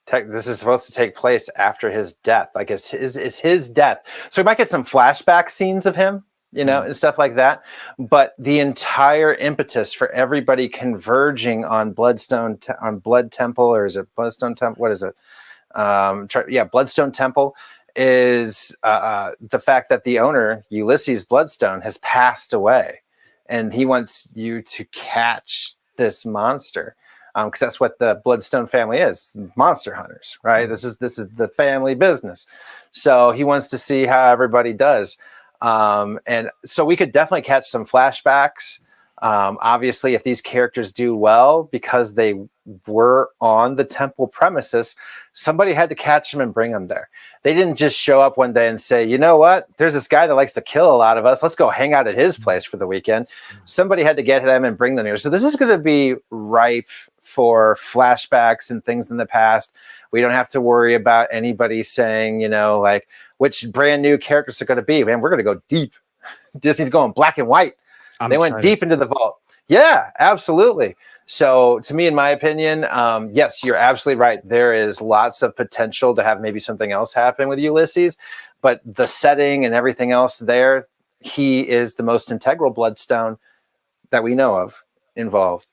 This is supposed to take place after his death. Like it's his death. So we might get some flashback scenes of him, and stuff like that. But the entire impetus for everybody converging on Blood Temple, or is it Bloodstone Temple? What is it? Bloodstone Temple is the fact that the owner, Ulysses Bloodstone, has passed away, and he wants you to catch this monster, because that's what the Bloodstone family is, monster hunters, right? This is the family business. So he wants to see how everybody does, and so we could definitely catch some flashbacks. Obviously, if these characters do well because they were on the temple premises, somebody had to catch them and bring them there. They didn't just show up one day and say, you know what, there's this guy that likes to kill a lot of us. Let's go hang out at his place for the weekend. Somebody had to get them and bring them here. So this is going to be ripe for flashbacks and things in the past. We don't have to worry about anybody saying, like which brand new characters are going to be. Man, we're going to go deep. Disney's going black and white. They went deep into the vault. Yeah, absolutely. So to me, in my opinion, yes, you're absolutely right. There is lots of potential to have maybe something else happen with Ulysses, but the setting and everything else there, he is the most integral Bloodstone that we know of involved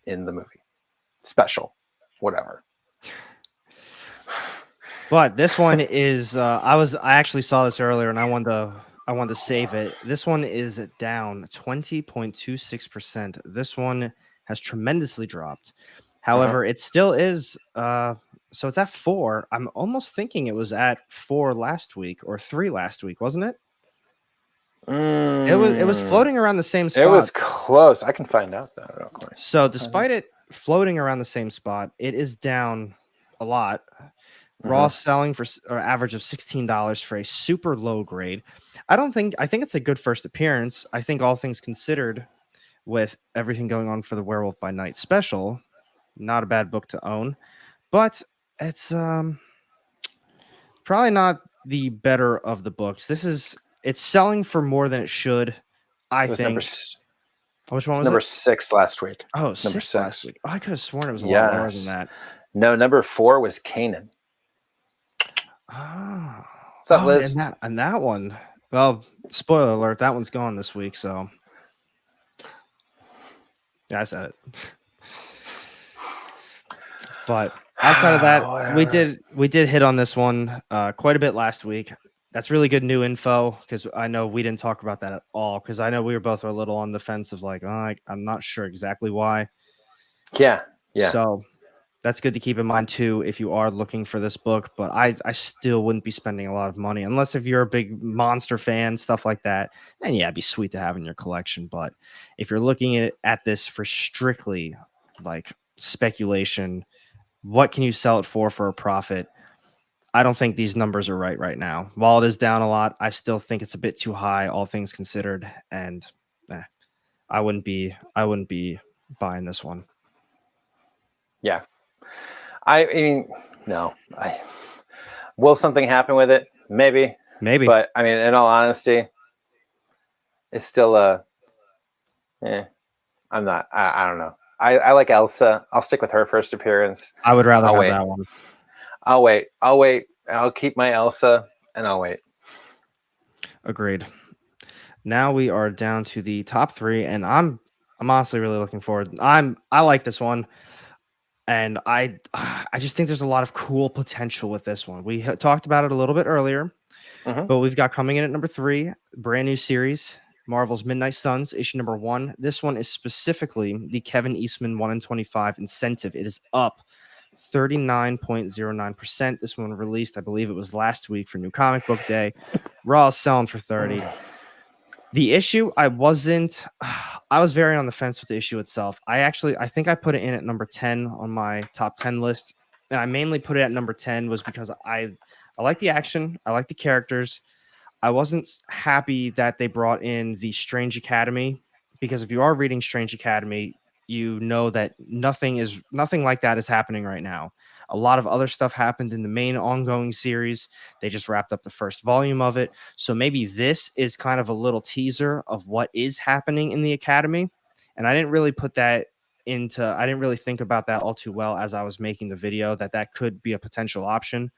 in the movie. Special, whatever. But this one is, I actually saw this earlier and I wanted to save it. This one is down 20.26%. This one has tremendously dropped. However, it still is. So it's at 4. I'm almost thinking it was at 4 last week or 3 last week, wasn't it? It was floating around the same spot. It was close. I can find out that real quick. So despite it floating around the same spot, it is down a lot. Raw selling for an average of $16 for a super low grade. I think it's a good first appearance. I think all things considered, with everything going on for the Werewolf by Night special, not a bad book to own, but it's probably not the better of the books. It's selling for more than it should. I think. Which one was number it? 6 last week. Oh, number 6 last week. Oh, I could have sworn it was a lot lower than that. No, number 4 was Kanan. Oh, what's up, Liz? And that one. Well, spoiler alert, that one's gone this week. So, yeah, I said it. But outside of that, we did hit on this one quite a bit last week. That's really good new info, because I know we didn't talk about that at all, because I know we were both a little on the fence of like, I'm not sure exactly why. Yeah. So that's good to keep in mind too if you are looking for this book. But I still wouldn't be spending a lot of money unless if you're a big monster fan, stuff like that. And yeah, it'd be sweet to have in your collection. But if you're looking at this for strictly like speculation, what can you sell it for a profit? I don't think these numbers are right now. While it is down a lot, I still think it's a bit too high, all things considered. And I wouldn't be buying this one. Yeah. I mean, no. Will something happen with it? Maybe. But I mean, in all honesty, it's still I'm not. I don't know. I like Elsa. I'll stick with her first appearance. I would rather have that one. I'll wait. I'll keep my Elsa and I'll wait. Agreed. Now we are down to the top 3, and I'm honestly really looking forward. I like this one, and I just think there's a lot of cool potential with this one. We talked about it a little bit earlier, but we've got coming in at number 3, brand new series, Marvel's Midnight Suns, issue number 1. This one is specifically the Kevin Eastman 1 in 25 incentive. It is up 39.09%. This one released, I believe it was last week for New Comic Book Day. Raw is selling for 30. The issue, I was very on the fence with the issue itself. I think I put it in at number 10 on my top 10 list. And I mainly put it at number 10 was because I like the action. I like the characters. I wasn't happy that they brought in the Strange Academy, because if you are reading Strange Academy, you know that nothing like that is happening right now. A lot of other stuff happened in the main ongoing series. They just wrapped up the first volume of it. So maybe this is kind of a little teaser of what is happening in the Academy. And I didn't really think about that all too well as I was making the video, that could be a potential option.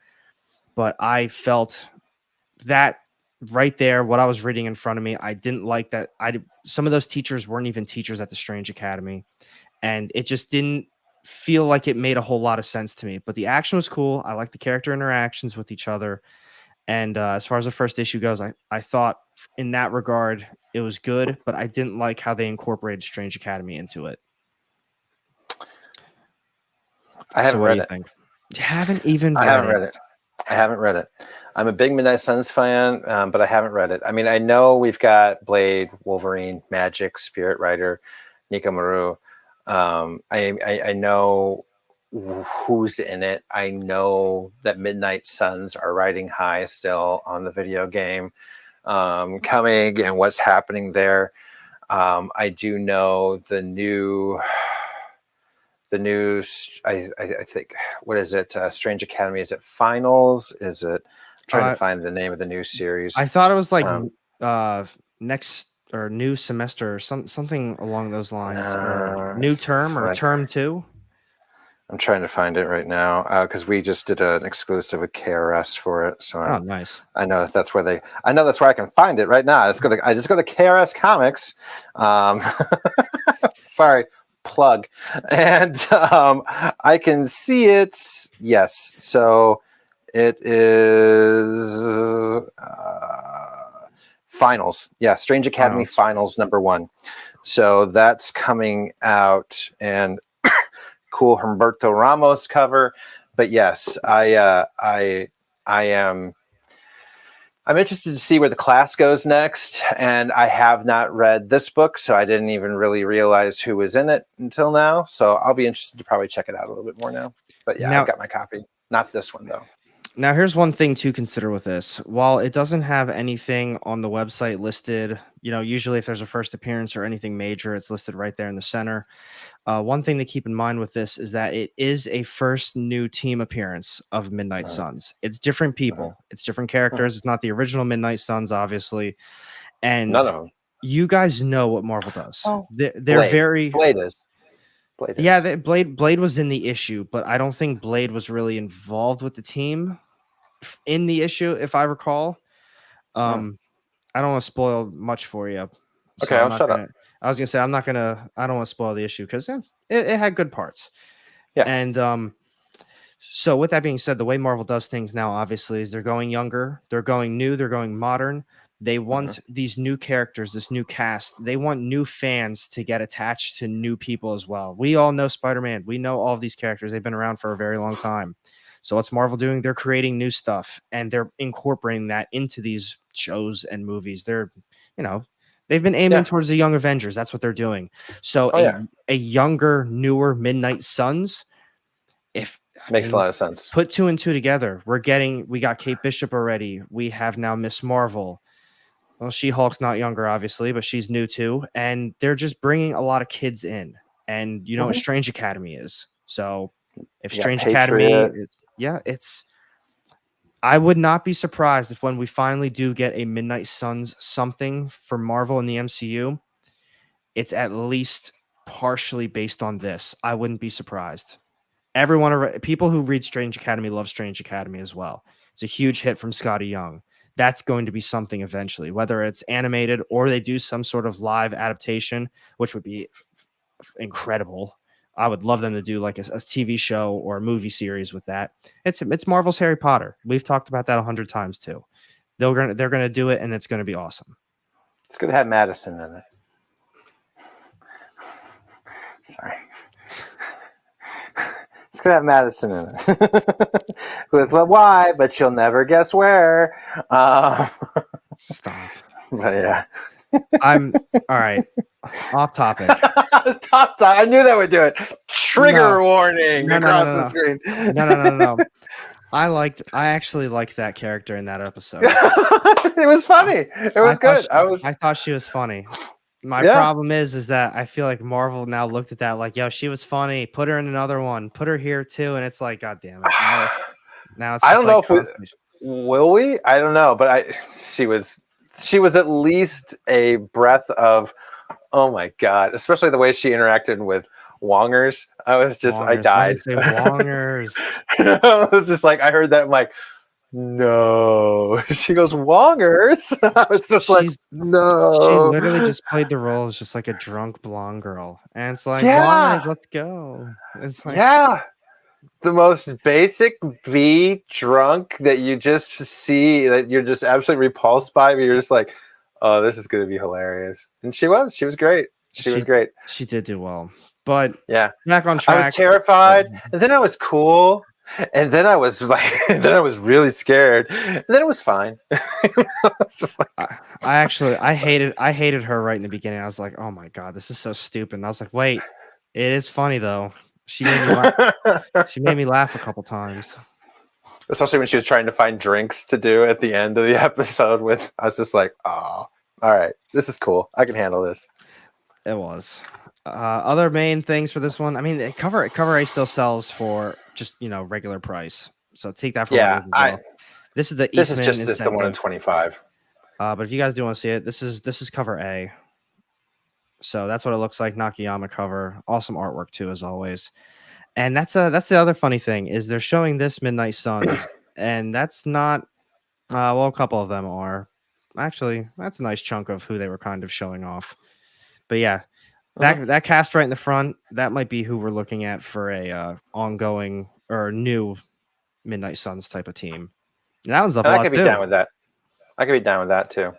But I felt that right there, what I was reading in front of me, I didn't like that. Some of those teachers weren't even teachers at the Strange Academy, and it just didn't feel like it made a whole lot of sense to me. But the action was cool. I like the character interactions with each other. And as far as the first issue goes, I thought in that regard it was good, but I didn't like how they incorporated Strange Academy into it. I haven't read it. Think? You haven't even I haven't read it. I haven't read it. I'm a big Midnight Suns fan, but I haven't read it. I mean, I know we've got Blade, Wolverine, Magic, Spirit Rider, Nico Maru. I know who's in it. I know that Midnight Suns are riding high still on the video game coming and what's happening there. I do know the new, I think, what is it? Strange Academy. Is it Finals? Is it? I'm trying to find the name of the new series. I thought it was like next or new semester or something along those lines, or new term or term 2. I'm trying to find it right now because we just did an exclusive with KRS for it. So nice. I know that's where I can find it right now. I just go to KRS Comics. Sorry, plug, and I can see it. Yes, so it is Finals. Yeah, Strange Academy Finals #1. So that's coming out, and cool Humberto Ramos cover. But yes, I'm interested to see where the class goes next, and I have not read this book, so I didn't even really realize who was in it until now. So I'll be interested to probably check it out a little bit more now. But yeah, I've got my copy. Not this one though. Now, here's one thing to consider with this. While it doesn't have anything on the website listed, usually if there's a first appearance or anything major, it's listed right there in the center. One thing to keep in mind with this is that it is a first new team appearance of Midnight Suns. It's different people. It's different characters. It's not the original Midnight Suns, obviously. And none of them. You guys know what Marvel does. Oh, they're very... Blade is. Yeah, Blade was in the issue, but I don't think Blade was really involved with the team in the issue, if I recall. I don't want to spoil much for you. So okay, I'll shut up. I was gonna say I don't want to spoil the issue because it had good parts. Yeah. And so with that being said, the way Marvel does things now, obviously, is they're going younger, they're going new, they're going modern. They want these new characters, this new cast. They want new fans to get attached to new people as well. We all know Spider-Man. We know all of these characters. They've been around for a very long time. So what's Marvel doing? They're creating new stuff, and they're incorporating that into these shows and movies. They're, they've been aiming towards the Young Avengers. That's what they're doing. So a younger, newer Midnight Suns, if Makes a lot of sense. Put 2 and 2 together. We got Kate Bishop already. We have now Miss Marvel. Well, She-Hulk's not younger, obviously, but she's new too. And they're just bringing a lot of kids in. And you know what Strange Academy is. So if Strange Academy is, I would not be surprised if when we finally do get a Midnight Suns something for Marvel in the MCU, it's at least partially based on this. I wouldn't be surprised. People who read Strange Academy love Strange Academy as well. It's a huge hit from Scotty Young. That's going to be something eventually, whether it's animated or they do some sort of live adaptation, which would be incredible. I would love them to do like a TV show or a movie series with that. It's Marvel's Harry Potter. We've talked about that 100 times too. They're gonna do it, and it's gonna be awesome. It's gonna have Madison in it. Sorry. It's gonna have Madison in it. With why, but you'll never guess where. Stop. But yeah. I'm all right. Off topic. I knew that would do it. Trigger warning across the screen. No. I actually liked that character in that episode. It was funny. It was good. I thought she was funny. My problem is that I feel like Marvel now looked at that like, yo, she was funny. Put her in another one. Put her here too. And it's like, God damn it. Now it's just I don't like know if will we? I don't know, but she was at least a breath of, oh my God, especially the way she interacted with Wongers. I was just, I died. Wongers. I was just like, I heard that. I'm like, no. She goes, Wongers. I was just like, no. She literally just played the role as just like a drunk blonde girl. And it's like, Wongers, let's go. It's like, the most basic B drunk that you just see, that you're just absolutely repulsed by, but you're just like, oh, this is going to be hilarious. And she was great. She was great. She did do well. But back on track. I was terrified, and then I was cool, and then I was like, then I was really scared, and then it was fine. It's just like, I hated her right in the beginning. I was like, oh my God, this is so stupid. And I was like, wait, it is funny though. She made me laugh. She made me laugh a couple times. Especially when she was trying to find drinks to do at the end of the episode with, I was just like, oh, all right, this is cool. I can handle this. It was. Other main things for this one, I mean, Cover A still sells for just, regular price. So take that for this is the Eastman. This is just the one in 25. But if you guys do want to see it, this is Cover A. So that's what it looks like. Nakayama cover. Awesome artwork too, as always. And that's the other funny thing is they're showing this Midnight Suns, and that's not a couple of them are. Actually, that's a nice chunk of who they were kind of showing off. But yeah, that cast right in the front, that might be who we're looking at for a ongoing or new Midnight Suns type of team. And that one's up a lot. I could be down with that. I could be down with that too.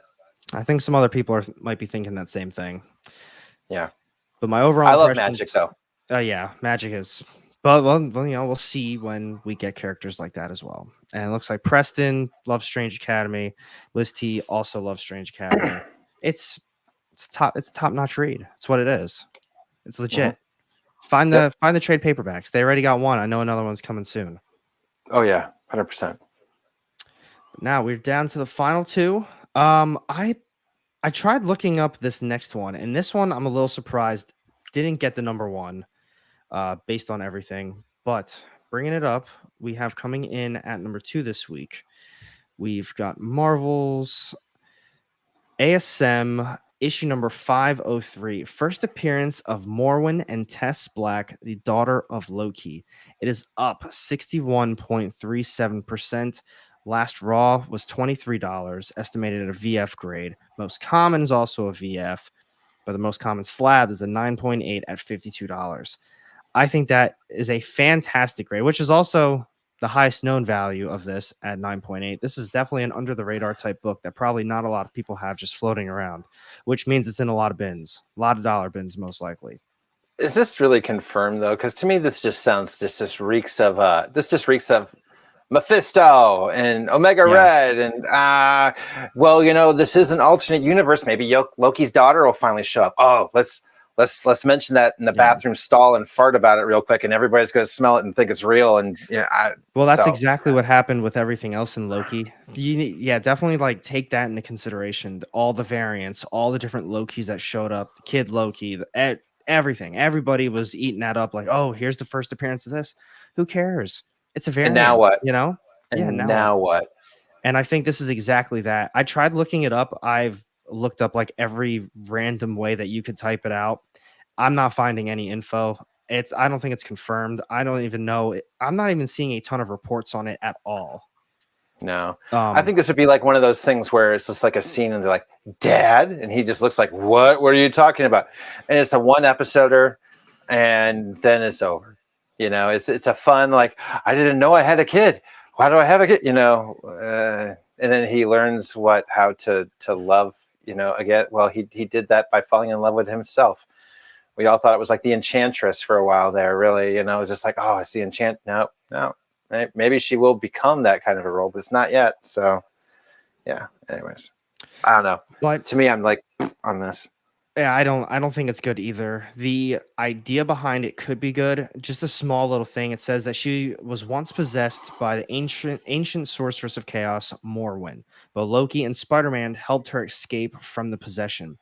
I think some other people might be thinking that same thing. Yeah. But my overall I love Magic though. Yeah, Magic is. But we'll see when we get characters like that as well. And it looks like Preston loves Strange Academy. Liz T also loves Strange Academy. It's a top-notch read. It's what it is. It's legit. Find the trade paperbacks. They already got one. I know another one's coming soon. Oh yeah, 100%. Now we're down to the final two. I tried looking up this next one, and this one I'm a little surprised didn't get the number one. Based on everything, but bringing it up, we have coming in at number 2 this week. We've got Marvel's ASM issue number 503, first appearance of Morwen and Tess Black, the daughter of Loki. It is up 61.37%. Last raw was $23, estimated at a VF grade. Most common is also a VF, but the most common slab is a 9.8 at $52. I think that is a fantastic grade, which is also the highest known value of this at 9.8. This is definitely an under the radar type book that probably not a lot of people have just floating around, which means it's in a lot of bins, a lot of dollar bins, most likely. Is this really confirmed though? Because to me, this just reeks of Mephisto and Omega Red, and this is an alternate universe. Maybe Loki's daughter will finally show up. Oh, let's let's mention that in the Yeah. bathroom stall and fart about it real quick, and everybody's going to smell it and think it's real. And well, that's exactly what happened with everything else in Loki. Yeah, definitely like take that into consideration. All the variants, all the different Lokis that showed up, the kid Loki, everything. Everybody was eating that up like, oh, here's the first appearance of this. Who cares? It's a And variant, now what? you know? Yeah, And now now what? And I think this is exactly that. I tried looking it up. I've looked up like every random way that you could type it out. I'm not finding any info. I don't think it's confirmed. I don't even know. I'm not even seeing a ton of reports on it at all. No, I think this would be like one of those things where it's just like a scene and they're like, Dad, and he just looks like, what are you talking about? And it's a one episoder, and then it's over. You know, it's a fun, like, I didn't know I had a kid. Why do I have a kid? You know, and then he learns how to love, you know, again. Well, he did that by falling in love with himself. We all thought it was like the Enchantress for a while there, really, you know, just like, oh, it's the enchant. No. Maybe she will become that kind of a role, but it's not yet. So, yeah. Anyways, I don't know. But to me, I'm like on this. Yeah, I don't think it's good either. The idea behind it could be good. Just a small little thing. It says that she was once possessed by the ancient sorceress of chaos, Morwen, but Loki and Spider-Man helped her escape from the possession.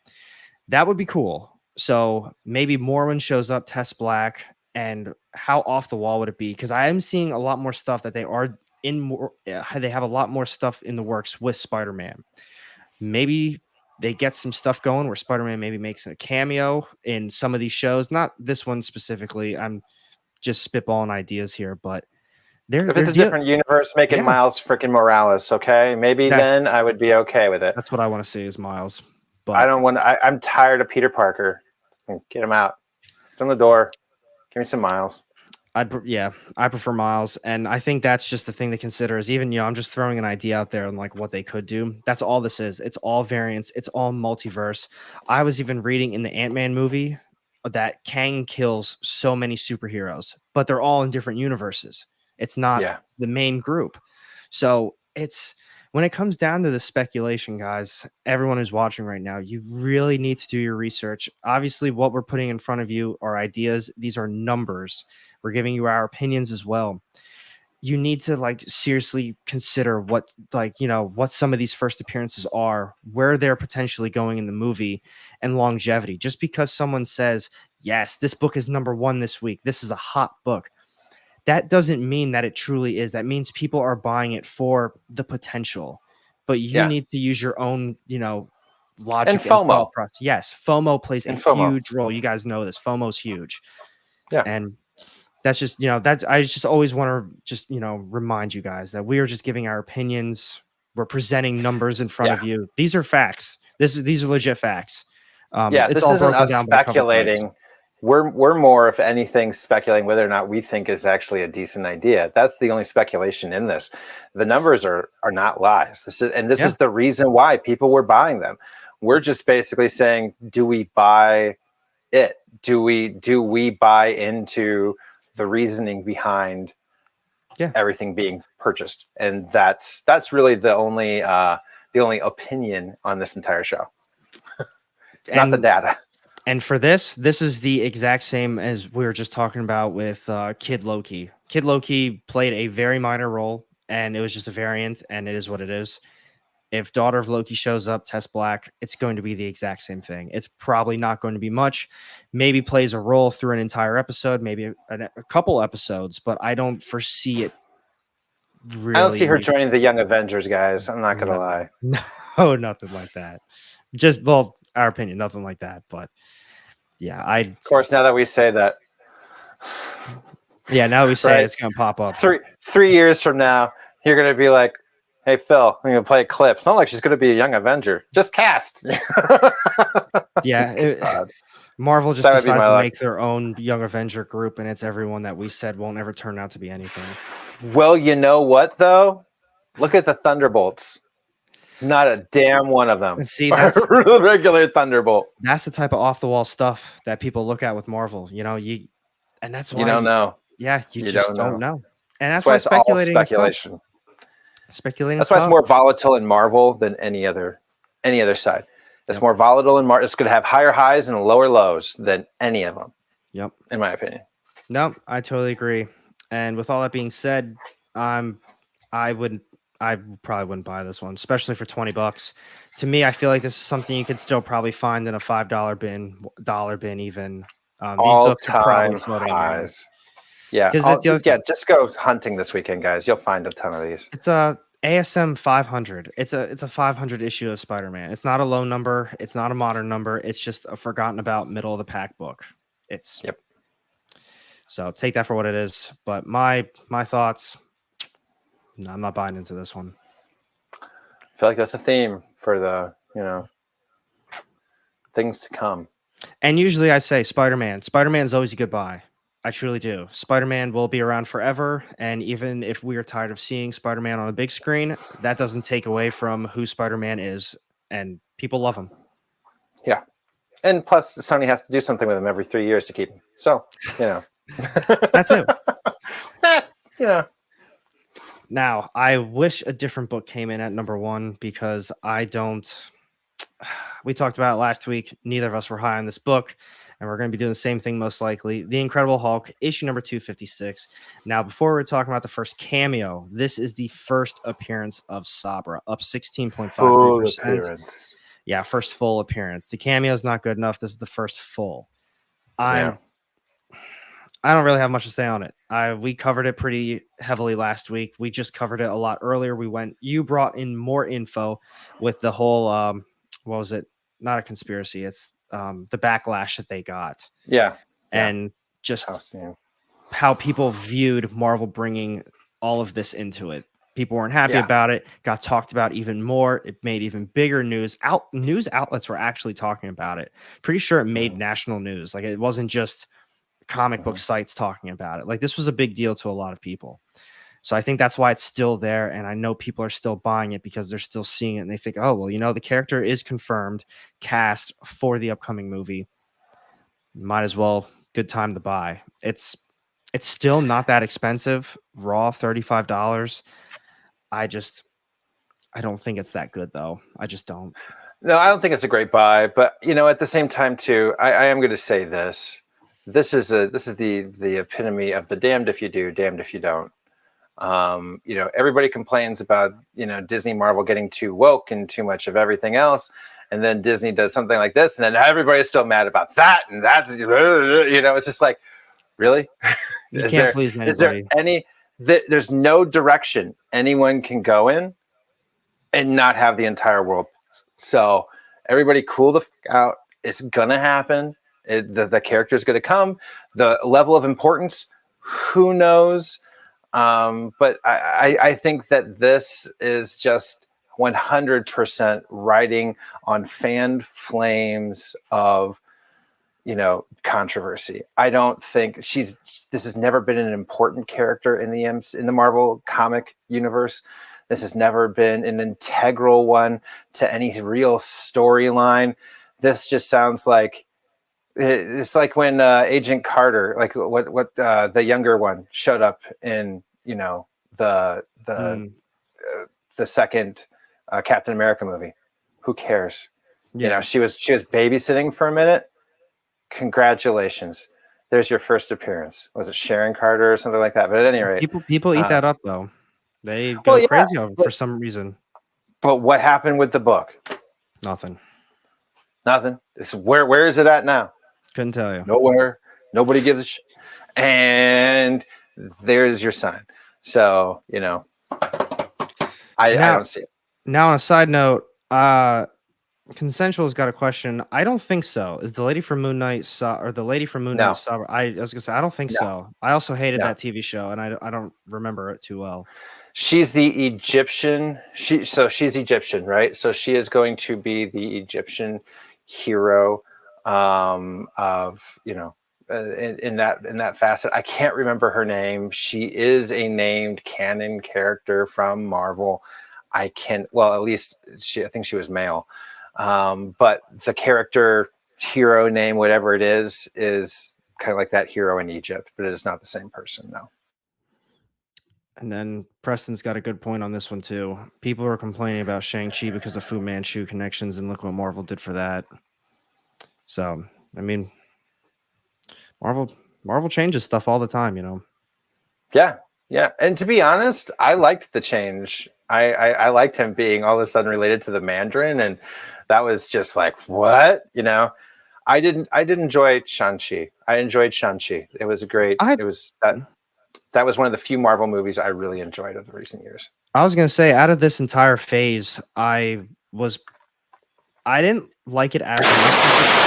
That would be cool. So maybe Morwen shows up, Tess Black, and how off the wall would it be? Because I am seeing a lot more stuff that they are in more. They have a lot more stuff in the works with Spider-Man. Maybe they get some stuff going where Spider-Man maybe makes a cameo in some of these shows. Not this one specifically. I'm just spitballing ideas here, but if it's a different universe, making Miles freaking Morales, okay? Maybe then I would be okay with it. That's what I want to see is Miles. But I don't want. I'm tired of Peter Parker. Get him out. From the door. Give me some Miles. I prefer Miles, and I think that's just the thing to consider. Is even I'm just throwing an idea out there on like what they could do. That's all this is. It's all variants. It's all multiverse. I was even reading in the Ant-Man movie that Kang kills so many superheroes, but they're all in different universes. It's not the main group. So it's when it comes down to the speculation, guys, everyone who's watching right now, you really need to do your research. Obviously, what we're putting in front of you are ideas. These are numbers. We're giving you our opinions as well. You need to like seriously consider what some of these first appearances are, where they're potentially going in the movie, and longevity. Just because someone says, yes, this book is #1 this week, this is a hot book, that doesn't mean that it truly is. That means people are buying it for the potential. But you need to use your own, logic and FOMO. thought process. Yes, FOMO plays a huge role. You guys know this. FOMO's huge. Yeah. And that's just, that I just always want to just, remind you guys that we are just giving our opinions. We're presenting numbers in front of you. These are facts. These are legit facts. This isn't us speculating. We're more, if anything, speculating whether or not we think is actually a decent idea. That's the only speculation in this. The numbers are not lies. This is the reason why people were buying them. We're just basically saying, do we buy it? Do we buy into the reasoning behind everything being purchased? And that's really the only opinion on this entire show. It's not the data. And for this is the exact same as we were just talking about with Kid Loki. Kid Loki played a very minor role, and it was just a variant, and it is what it is. If Daughter of Loki shows up, Tess Black, it's going to be the exact same thing. It's probably not going to be much. Maybe plays a role through an entire episode, maybe a couple episodes, but I don't foresee it really. I don't see her joining the Young Avengers, guys. I'm not going to lie. No, nothing like that. Our opinion, nothing like that. But yeah, of course, now that we say that. Yeah, now we say it's going to pop up. 3 years from now, you're going to be like, hey, Phil, I'm going to play a clip. It's not like she's going to be a Young Avenger. Just cast. Marvel just decided to make their own Young Avenger group, and it's everyone that we said won't ever turn out to be anything. Well, you know what, though? Look at the Thunderbolts. Not a damn one of them. And see, that's regular Thunderbolt. That's the type of off-the-wall stuff that people look at with Marvel. And that's why you don't know. Yeah, you just don't know. And that's why it's speculating. All speculation. Speculating. That's why it's more volatile in Marvel than any other side. It's more volatile and it's going to have higher highs and lower lows than any of them. Yep. In my opinion. No, I totally agree. And with all that being said, I probably wouldn't buy this one, especially for $20. To me, I feel like this is something you could still probably find in a $5 bin, dollar bin, even. These books are probably floating around. Yeah, because just go hunting this weekend, guys. You'll find a ton of these. It's a ASM 500. It's a 500 issue of Spider-Man. It's not a low number. It's not a modern number. It's just a forgotten about middle of the pack book. Yep. So take that for what it is. But my thoughts, no, I'm not buying into this one. I feel like that's a theme for the, things to come. And usually I say Spider-Man. Spider-Man's always a good buy. I truly do. Spider-Man will be around forever. And even if we are tired of seeing Spider-Man on a big screen, that doesn't take away from who Spider-Man is. And people love him. Yeah. And plus, Sony has to do something with him every 3 years to keep him. So, That's it. Now, I wish a different book came in at number 1 because we talked about it last week. Neither of us were high on this book, and we're going to be doing the same thing most likely. The Incredible Hulk, issue number 256. Now, before we're talking about the first cameo, this is the first appearance of Sabra, up 16.5%. Full appearance. Yeah, first full appearance. The cameo is not good enough. This is the first full. I don't really have much to say on it. We covered it pretty heavily last week. We just covered it a lot earlier. You brought in more info with the whole, what was it? Not a conspiracy. It's the backlash that they got. Yeah. And just how people viewed Marvel bringing all of this into it. People weren't happy about it, got talked about even more. It made even bigger news. News outlets were actually talking about it. Pretty sure it made national news. Like, it wasn't just comic book sites talking about it. Like, this was a big deal to a lot of people. So I think that's why it's still there. And I know people are still buying it because they're still seeing it. And they think, oh, well, the character is confirmed, cast for the upcoming movie. Might as well, good time to buy. It's still not that expensive. Raw, $35. I don't think it's that good, though. I just don't. No, I don't think it's a great buy. But, at the same time, too, I am going to say this. This is the epitome of the damned if you do, damned if you don't. Everybody complains about, Disney Marvel getting too woke and too much of everything else. And then Disney does something like this. And then everybody's still mad about that. And that's, it's just like, really? You can't please anybody. Is there there's no direction anyone can go in and not have the entire world. So everybody cool the out. It's going to happen. The character is going to come. The level of importance, who knows? But I think that this is just 100% riding on fanned flames of, controversy. I don't think this has never been an important character in the Marvel comic universe. This has never been an integral one to any real storyline. This just sounds like, it's like when Agent Carter, like what the younger one, showed up in the second Captain America movie. Who cares? Yeah. She was babysitting for a minute. Congratulations, there's your first appearance. Was it Sharon Carter or something like that? But at any rate, people eat that up, though. They go crazy over for some reason. But what happened with the book? Nothing. Where is it at now? Couldn't tell you. Nowhere. Nobody gives a shit. And there's your sign. So, I don't see it. Now, on a side note, Consensual's got a question. I don't think so. Is the lady from Moon Knight the lady from Moon Knight Sabra? I was gonna say I don't think so. I also hated that TV show, and I don't remember it too well. She's the Egyptian. She's Egyptian, right? So she is going to be the Egyptian hero of in that facet. I can't remember her name. She is a named canon character from Marvel. I think she was male. But the character hero name, whatever it is kind of like that hero in Egypt, but it is not the same person. No. And then Preston's got a good point on this one too. People are complaining about Shang-Chi because of Fu Manchu connections, and look what Marvel did for that. So, I mean, Marvel changes stuff all the time, you know. Yeah, yeah. And to be honest, I liked the change. I liked him being all of a sudden related to the Mandarin, and that was just like, what? You know, I did enjoy Shang-Chi. I enjoyed Shang-Chi. It was great. I It was that was one of the few Marvel movies I really enjoyed of the recent years. was gonna say, out of this entire phase, I didn't like it as much.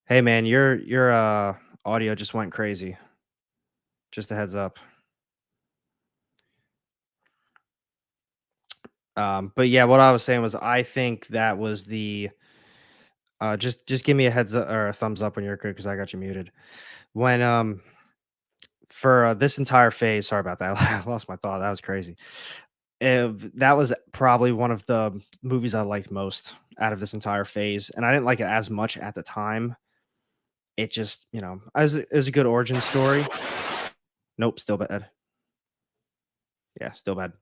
Hey man, your audio just went crazy. Just a heads up. But yeah, what I was saying was I think that was the just give me a heads up or a thumbs up when you're good because I got you muted. When for this entire phase, sorry about that. I lost my thought. That was crazy. That was probably one of the movies I liked most out of this entire phase, and I didn't like it as much at the time. It just, you know, it was a good origin story. Nope, still bad. Yeah, still bad.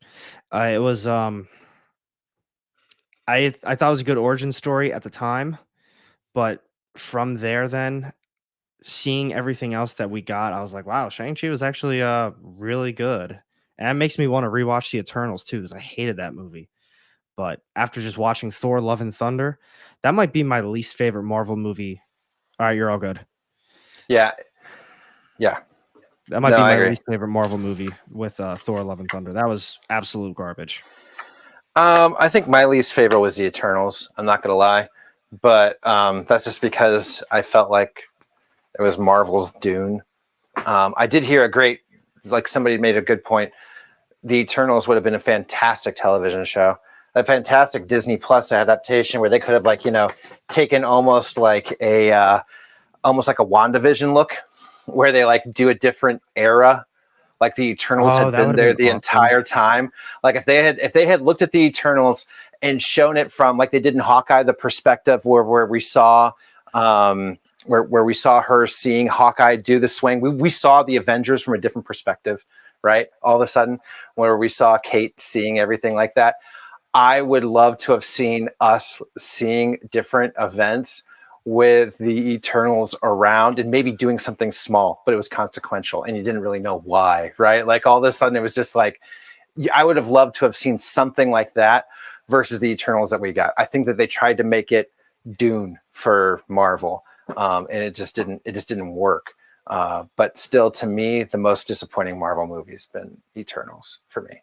It was I thought it was a good origin story at the time, but from there then seeing everything else that we got, I was like, wow, Shang-Chi was actually really good. And that makes me want to rewatch the Eternals too, because I hated that movie. But after just watching Thor Love and Thunder, that might be my least favorite Marvel movie. All right, you're all good. Yeah. Yeah. That might be my least favorite Marvel movie with Thor Love and Thunder. That was absolute garbage. I think my least favorite was the Eternals. I'm not gonna lie, but that's just because I felt like it was Marvel's Dune. I did hear a great, like somebody made a good point. The Eternals would have been a fantastic television show, a fantastic Disney Plus adaptation where they could have, like, you know, taken almost like a WandaVision look, where they like do a different era. Like the Eternals had been there the entire time. Like if they had looked at the Eternals and shown it from, like they did in Hawkeye, the perspective where we saw where we saw her seeing Hawkeye do the swing. We saw the Avengers from a different perspective, right? All of a sudden, where we saw Kate seeing everything like that. I would love to have seen us seeing different events with the Eternals around and maybe doing something small, but it was consequential and you didn't really know why, right? Like all of a sudden it was just like, I would have loved to have seen something like that versus the Eternals that we got. I think that they tried to make it Dune for Marvel, and it just didn't work. But still, to me, the most disappointing Marvel movie has been Eternals for me.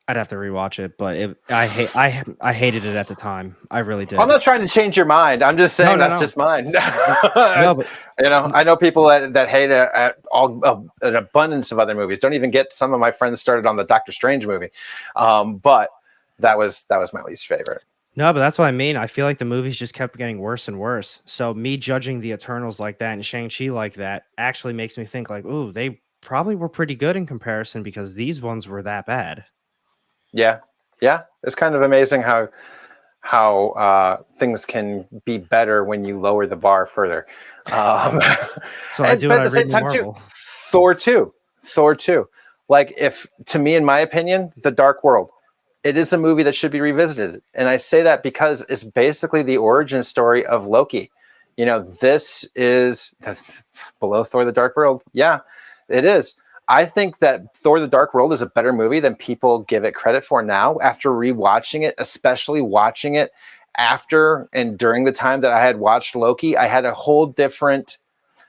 I'd have to rewatch it, but I hated it at the time. I really did. I'm not trying to change your mind. I'm just saying that's just mine. No, but, you know, I know people that hate it at all an abundance of other movies. Don't even get some of my friends started on the Doctor Strange movie, but that was my least favorite. No, but that's what I mean. I feel like the movies just kept getting worse and worse. So me judging the Eternals like that and Shang-Chi like that actually makes me think like, ooh, they probably were pretty good in comparison because these ones were that bad. Yeah. It's kind of amazing how things can be better when you lower the bar further. So I do. But at the same time, too, Thor 2. Like, if, to me, in my opinion, The Dark World, it is a movie that should be revisited, and I say that because it's basically the origin story of Loki. You know, this is below Thor: The Dark World. Yeah, it is. I think that Thor: The Dark World is a better movie than people give it credit for now after rewatching it, especially watching it after and during the time that I had watched Loki. I had a whole different,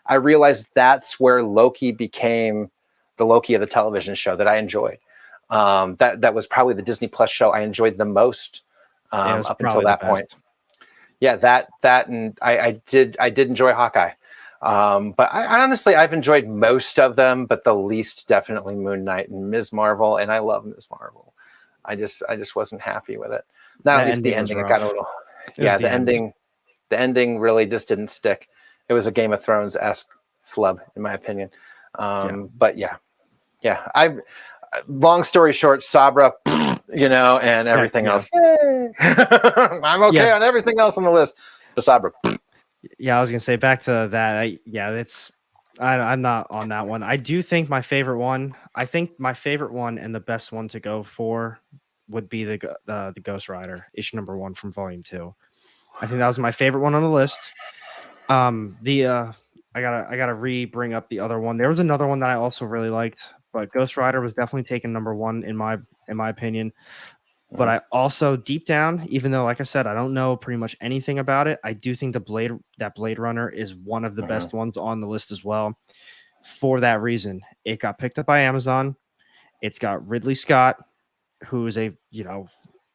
I realized that's where Loki became the Loki of the television show that I enjoyed. That was probably the Disney Plus show I enjoyed the most up until that point. Yeah, that and I did enjoy Hawkeye. But I honestly, I've enjoyed most of them, but the least definitely Moon Knight and Ms. Marvel, and I love Ms. Marvel. I just wasn't happy with it. Not at least the ending. It got a little, the ending really just didn't stick. It was a Game of Thrones-esque flub, in my opinion. But yeah. Long story short, Sabra, you know, and everything else. I'm okay on everything else on the list, but Sabra. Yeah, I was gonna say back to that. It's I'm not on that one. I do think my favorite one. I think my favorite one and the best one to go for would be the Ghost Rider issue number 1 from Volume 2. I think that was my favorite one on the list. I gotta bring up the other one. There was another one that I also really liked, but Ghost Rider was definitely taken number 1 in my opinion. But I also deep down, even though like I said, I don't know pretty much anything about it, I do think Blade Runner is one of the best ones on the list as well. For that reason, it got picked up by Amazon. It's got Ridley Scott, who is a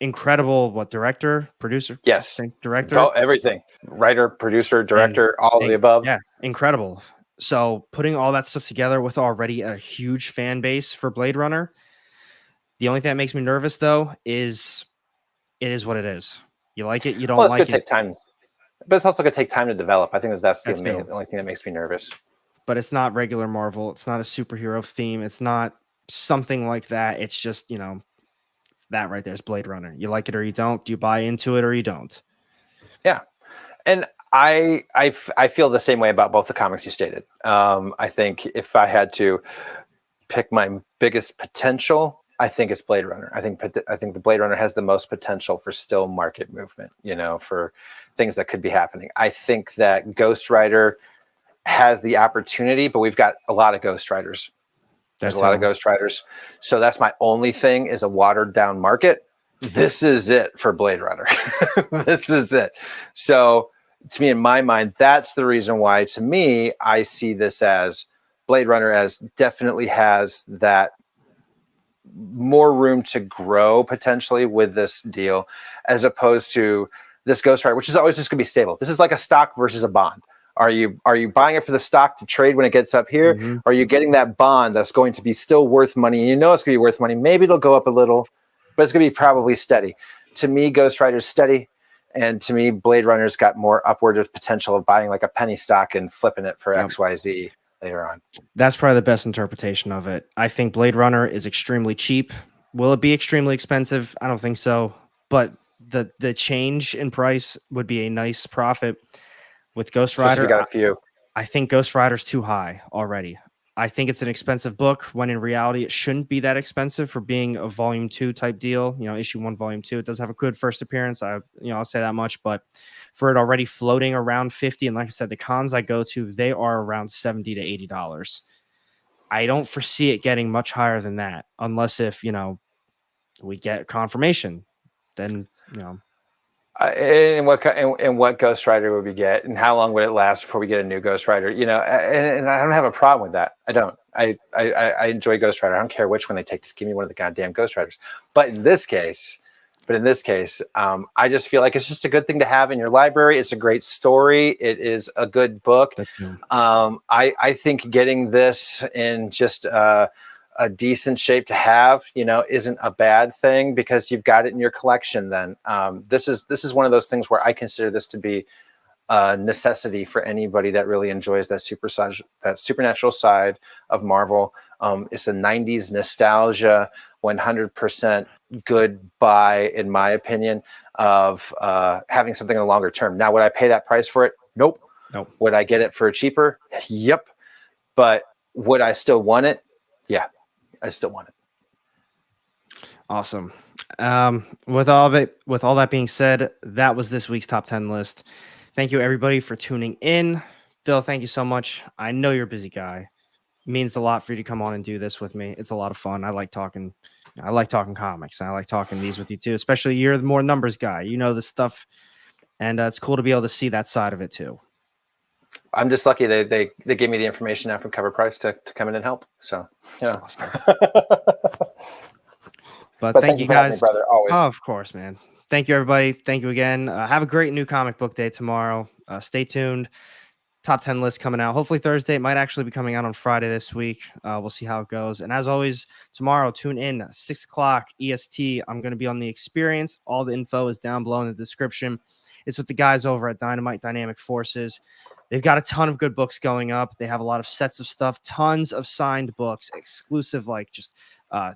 incredible director, producer, Yes, director, everything, writer, producer, director, all of the above. Yeah, incredible. So putting all that stuff together with already a huge fan base for Blade Runner, the only thing that makes me nervous though is it is what it is. You like it, you don't like it. It's going to take time, but it's also going to take time to develop. I think that's the only thing that makes me nervous. But it's not regular Marvel. It's not a superhero theme. It's not something like that. It's just, that right there is Blade Runner. You like it or you don't. Do you buy into it or you don't? Yeah. And I feel the same way about both the comics you stated. I think if I had to pick my biggest potential, I think it's Blade Runner. I think the Blade Runner has the most potential for still market movement, for things that could be happening. I think that Ghost Rider has the opportunity, but we've got a lot of Ghost Riders. There's a lot of Ghost Riders. So that's my only thing is a watered down market. This is it for Blade Runner. This is it. So to me, in my mind, that's the reason why, to me, I see this as Blade Runner as definitely has that more room to grow potentially with this deal, as opposed to this Ghost Rider, which is always just going to be stable. This is like a stock versus a bond. Are you buying it for the stock to trade when it gets up here? Mm-hmm. Or are you getting that bond that's going to be still worth money? You know it's going to be worth money. Maybe it'll go up a little, but it's going to be probably steady. To me, Ghost Rider's steady. And to me, Blade Runner's got more upward potential of buying like a penny stock and flipping it for XYZ later on. That's probably the best interpretation of it. I think Blade Runner is extremely cheap. Will it be extremely expensive? I don't think so. But the change in price would be a nice profit. With Ghost Rider, got a few. I think Ghost Rider's too high already. I think it's an expensive book when in reality it shouldn't be that expensive for being a volume 2 type deal. Issue 1, volume 2. It does have a good first appearance. I'll say that much, but for it already floating around 50, and like I said, the cons I go to, they are around $70 to $80. I don't foresee it getting much higher than that, unless if we get confirmation. Then and what Ghost Rider would we get, and how long would it last before we get a new Ghost Rider? And I don't have a problem with that. I don't. I enjoy Ghost Rider. I don't care which one they take. Just give me one of the goddamn Ghost Riders. But in this case, I just feel like it's just a good thing to have in your library. It's a great story. It is a good book. I think getting this in just a decent shape to have, isn't a bad thing because you've got it in your collection. Then this is one of those things where I consider this to be a necessity for anybody that really enjoys that supernatural side of Marvel. It's a 90s nostalgia, 100% good buy, in my opinion, of having something in the longer term. Now, would I pay that price for it? Nope. Would I get it for cheaper? Yep. But would I still want it? Yeah. I still want it. Awesome. With all that being said, that was this week's top 10 list. Thank you everybody for tuning in. Phil, thank you so much. I know you're a busy guy. It means a lot for you to come on and do this with me. It's a lot of fun. I like talking comics. And I like talking these with you too, especially you're the more numbers guy. You know this stuff. And it's cool to be able to see that side of it too. I'm just lucky they gave me the information now from CovrPrice to come in and help. So awesome. But thank you guys, me, brother, always. Oh, of course, man. Thank you, everybody. Thank you again. Have a great new comic book day tomorrow. Stay tuned. Top 10 list coming out. Hopefully Thursday. It might actually be coming out on Friday this week. We'll see how it goes. And as always, tomorrow, tune in 6 o'clock EST. I'm going to be on The Experience. All the info is down below in the description. It's with the guys over at Dynamite Dynamic Forces. They've got a ton of good books going up. They have a lot of sets of stuff, tons of signed books, exclusive, like just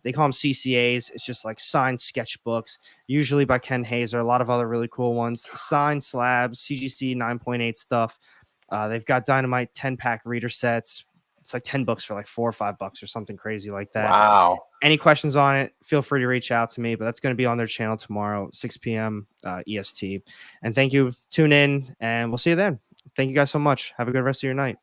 they call them CCAs. It's just like signed sketchbooks, usually by Ken Hayes or a lot of other really cool ones. Signed slabs, CGC 9.8 stuff. They've got Dynamite 10-pack reader sets, It's like 10 books for like $4 or $5 or something crazy like that. Wow. Any questions on it, feel free to reach out to me, but that's going to be on their channel tomorrow, 6 p.m. EST. And thank you. Tune in and we'll see you then. Thank you guys so much. Have a good rest of your night.